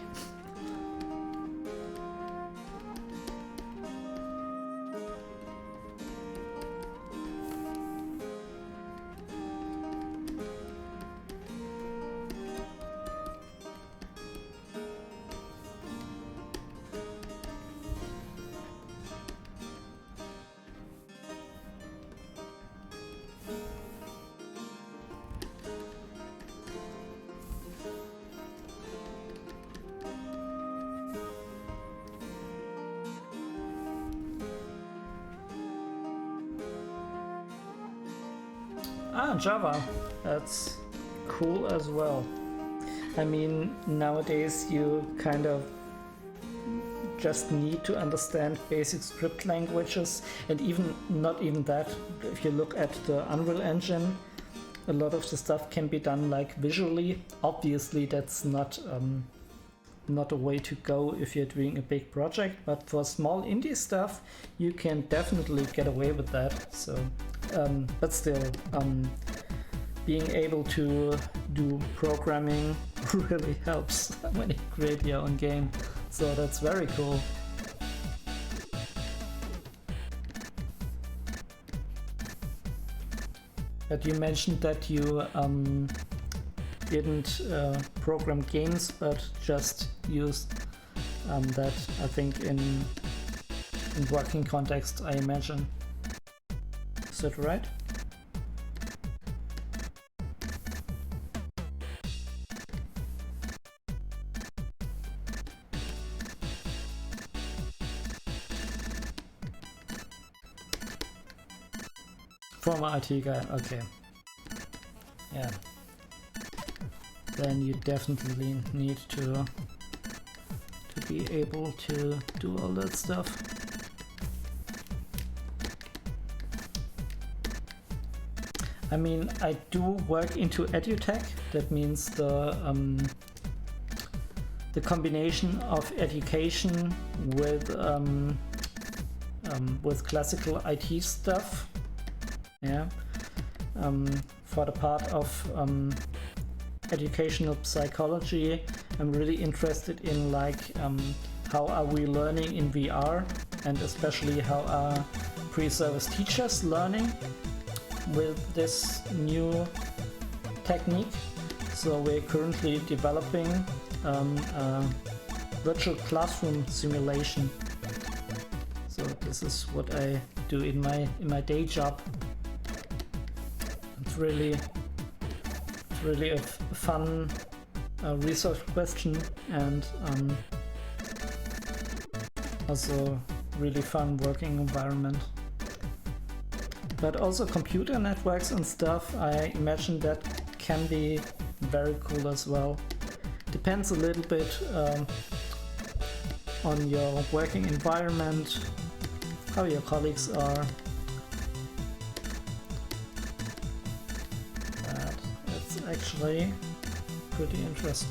Java, that's cool as well. I mean, nowadays you kind of just need to understand basic script languages, and even not even that. If you look at the Unreal Engine, a lot of the stuff can be done like visually. Obviously that's not a way to go if you're doing a big project, but for small indie stuff you can definitely get away with that. So but still, being able to do programming really helps when you create your own game. So that's very cool. But you mentioned that you didn't program games, but just used that I think in working context, I imagine. Is that right? Former IT guy, okay. Yeah. Then you definitely need to be able to do all that stuff. I mean, I do work into edutech. That means the combination of education with classical IT stuff. Yeah. For the part of educational psychology, I'm really interested in like how are we learning in VR, and especially how are pre-service teachers learning with this new technique. So we're currently developing a virtual classroom simulation. So this is what I do in my day job. It's really a fun research question, and also really fun working environment. But also computer networks and stuff, I imagine that can be very cool as well. Depends a little bit on your working environment, how your colleagues are. But it's actually pretty interesting.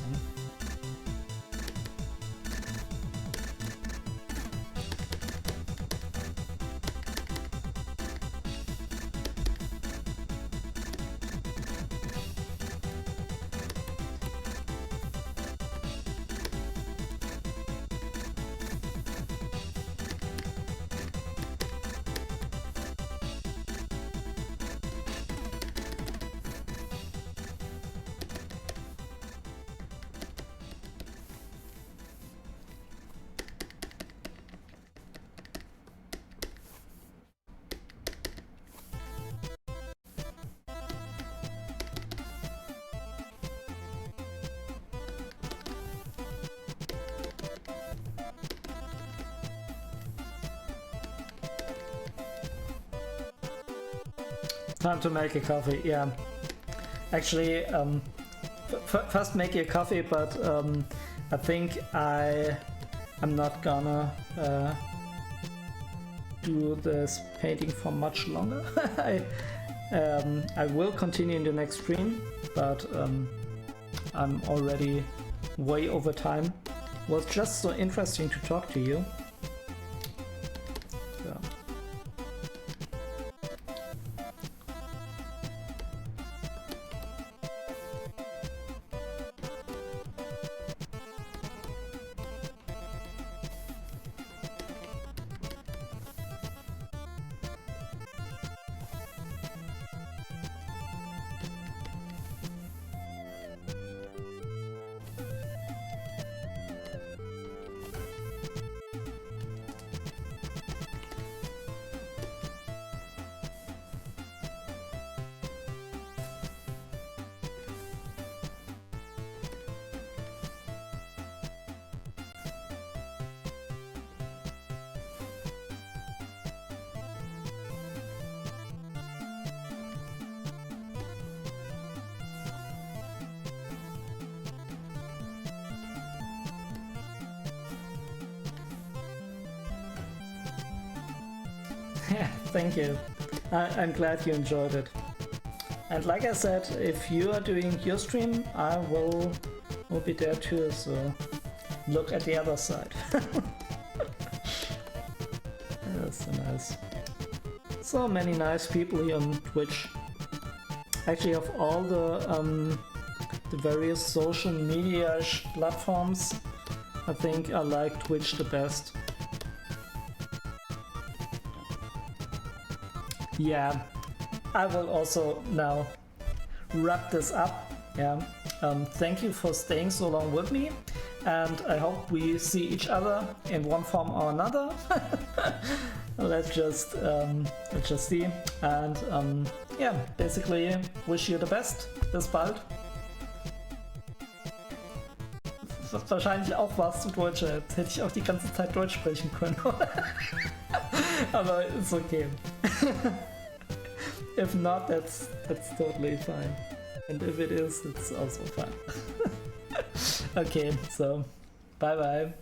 Time to make a coffee, yeah. Actually, first make your coffee, but I think I'm not gonna do this painting for much longer. I will continue in the next stream, but I'm already way over time. It was just so interesting to talk to you. So. Yeah, thank you. I'm glad you enjoyed it. And like I said, if you are doing your stream, I will be there too, so look at the other side. That's so nice. So many nice people here on Twitch. Actually, of all the various social media platforms, I think I like Twitch the best. Yeah, I will also now wrap this up. Yeah, thank you for staying so long with me. and I hope we see each other in one form or another. let's just see, and yeah, basically wish you the best. Bis bald. Das ist wahrscheinlich auch was zu Deutsch. Jetzt hätte ich auch die ganze Zeit Deutsch sprechen können. Aber it's okay. If not, that's totally fine. And if it is, it's also fine. Okay, so bye bye.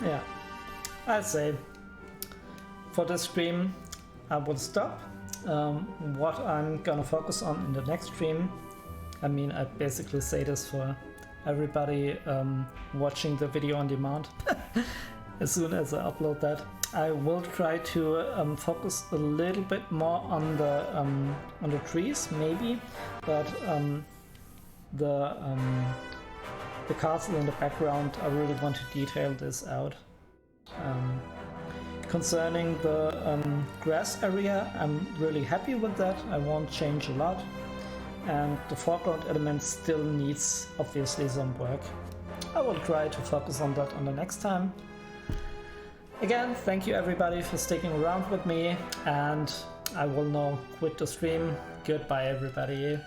Yeah, I'd say for this stream I will stop. What I'm gonna focus on in the next stream, I mean, I basically say this for everybody watching the video on demand. As soon as I upload that, I will try to focus a little bit more on the trees, maybe, but the castle in the background, I really want to detail this out. Concerning the grass area, I'm really happy with that. I won't change a lot. And the foreground element still needs, obviously, some work. I will try to focus on that on the next time. Again, thank you everybody for sticking around with me, and I will now quit the stream. Goodbye everybody.